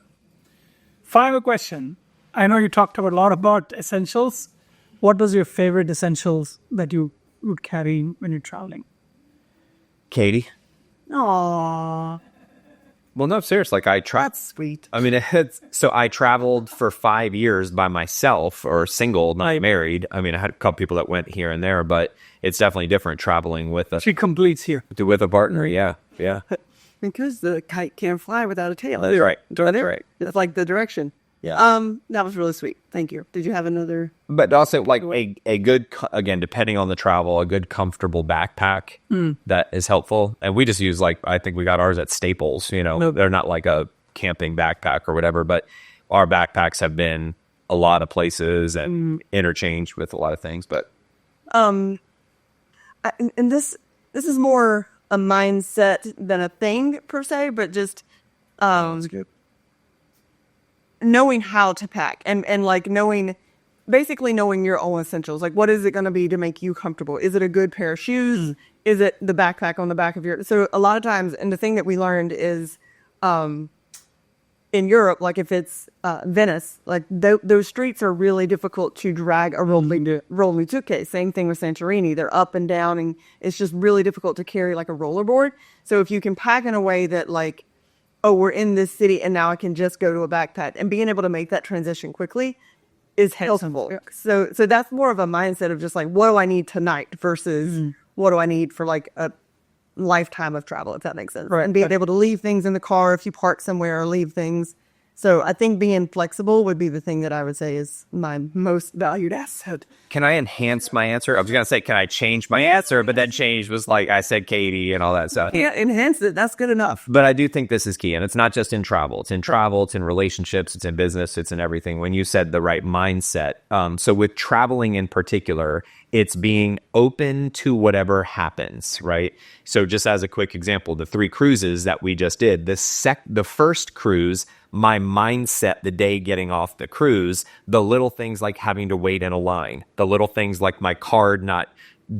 Final question. I know you talked a lot about essentials. What was your favorite essentials that you would carry when you're traveling? Katie? Aww. Well, no, serious. Like That's sweet. I mean, so I traveled for 5 years by myself or single, not married. I mean, I had a couple people that went here and there, but it's definitely different traveling with She completes here. with a partner. Yeah. Because the kite can't fly without a tail. That's right. That's right. It's like the direction. Yeah. That was really sweet. Thank you. Did you have another? But also like a good, again, depending on the travel, a good comfortable backpack that is helpful. And we just use I think we got ours at Staples, they're not like a camping backpack or whatever, but our backpacks have been a lot of places and interchanged with a lot of things. But, And this is more a mindset than a thing per se, but just, knowing how to pack and like basically knowing your own essentials. Like, what is it going to be to make you comfortable? Is it a good pair of shoes? Is it the backpack on the back of so a lot of times, and the thing that we learned is, in Europe, like if it's Venice, like those streets are really difficult to drag a rolling suitcase. Same thing with Santorini. They're up and down, and it's just really difficult to carry like a rollerboard. So if you can pack in a way that like, oh, we're in this city and now I can just go to a backpack, and being able to make that transition quickly is helpful. So that's more of a mindset of just like, what do I need tonight versus what do I need for like a lifetime of travel, if that makes sense. Right. And being able to leave things in the car if you park somewhere or leave things. So I think being flexible would be the thing that I would say is my most valued asset. can I enhance my answer? I was going to say, can I change my answer? But then change was like, I said Katie and all that stuff. Yeah, enhance it. That's good enough. But I do think this is key. And it's not just in travel. It's in travel, it's in relationships, it's in business, it's in everything. When you said the right mindset. So with traveling in particular, it's being open to whatever happens, right? So just as a quick example, the 3 cruises that we just did, the first cruise, my mindset the day getting off the cruise, the little things like having to wait in a line, the little things like my card not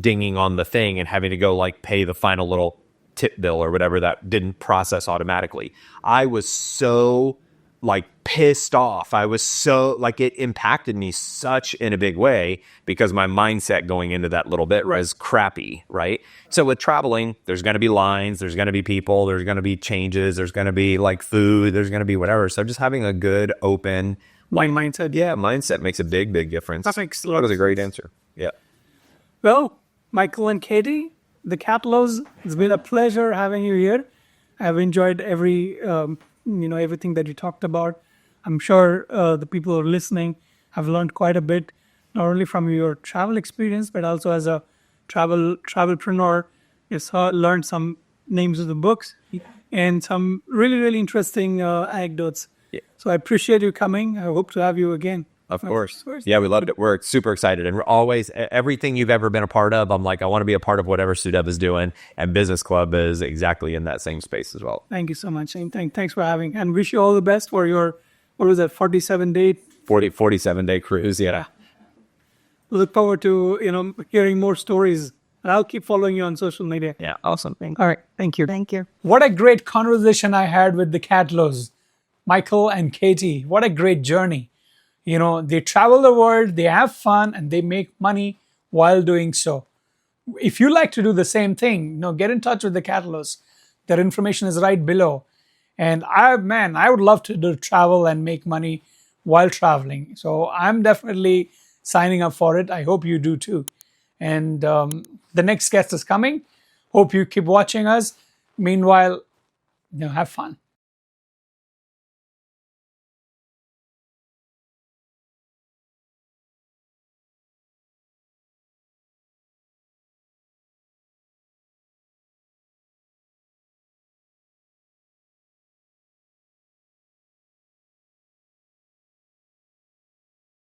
dinging on the thing and having to go like pay the final little tip bill or whatever that didn't process automatically. I was so like pissed off. I was so like, it impacted me such in a big way because my mindset going into that little bit was crappy, right? So with traveling, there's going to be lines, there's going to be people, there's going to be changes, there's going to be like food, there's going to be whatever. So just having a good, open mindset. Yeah, mindset makes a big, big difference. That makes a lot That was of a great sense. answer. Yeah. Well, Michael and Katie, the Catlows, it's been a pleasure having you here. I've enjoyed everything that you talked about. I'm sure the people who are listening have learned quite a bit, not only from your travel experience, but also as a travelpreneur. You've learned some names of the books and some really, really interesting anecdotes. Yeah. So I appreciate you coming. I hope to have you again. Of course. Yeah, we loved it. We're super excited. And we're always, everything you've ever been a part of, I'm like, I want to be a part of whatever Sudev is doing. And Business Club is exactly in that same space as well. Thank you so much. And thanks for having. And wish you all the best for your, 47-day? 47-day cruise, yeah. Look forward to, hearing more stories. And I'll keep following you on social media. Yeah, awesome. All right. Thank you. Thank you. What a great conversation I had with the Catlows, Michael and Katie. What a great journey. They travel the world, they have fun, and they make money while doing so. If you like to do the same thing, get in touch with the Catlows. Their information is right below. And I would love to do travel and make money while traveling. So I'm definitely signing up for it. I hope you do too. And the next guest is coming. Hope you keep watching us. Meanwhile, have fun.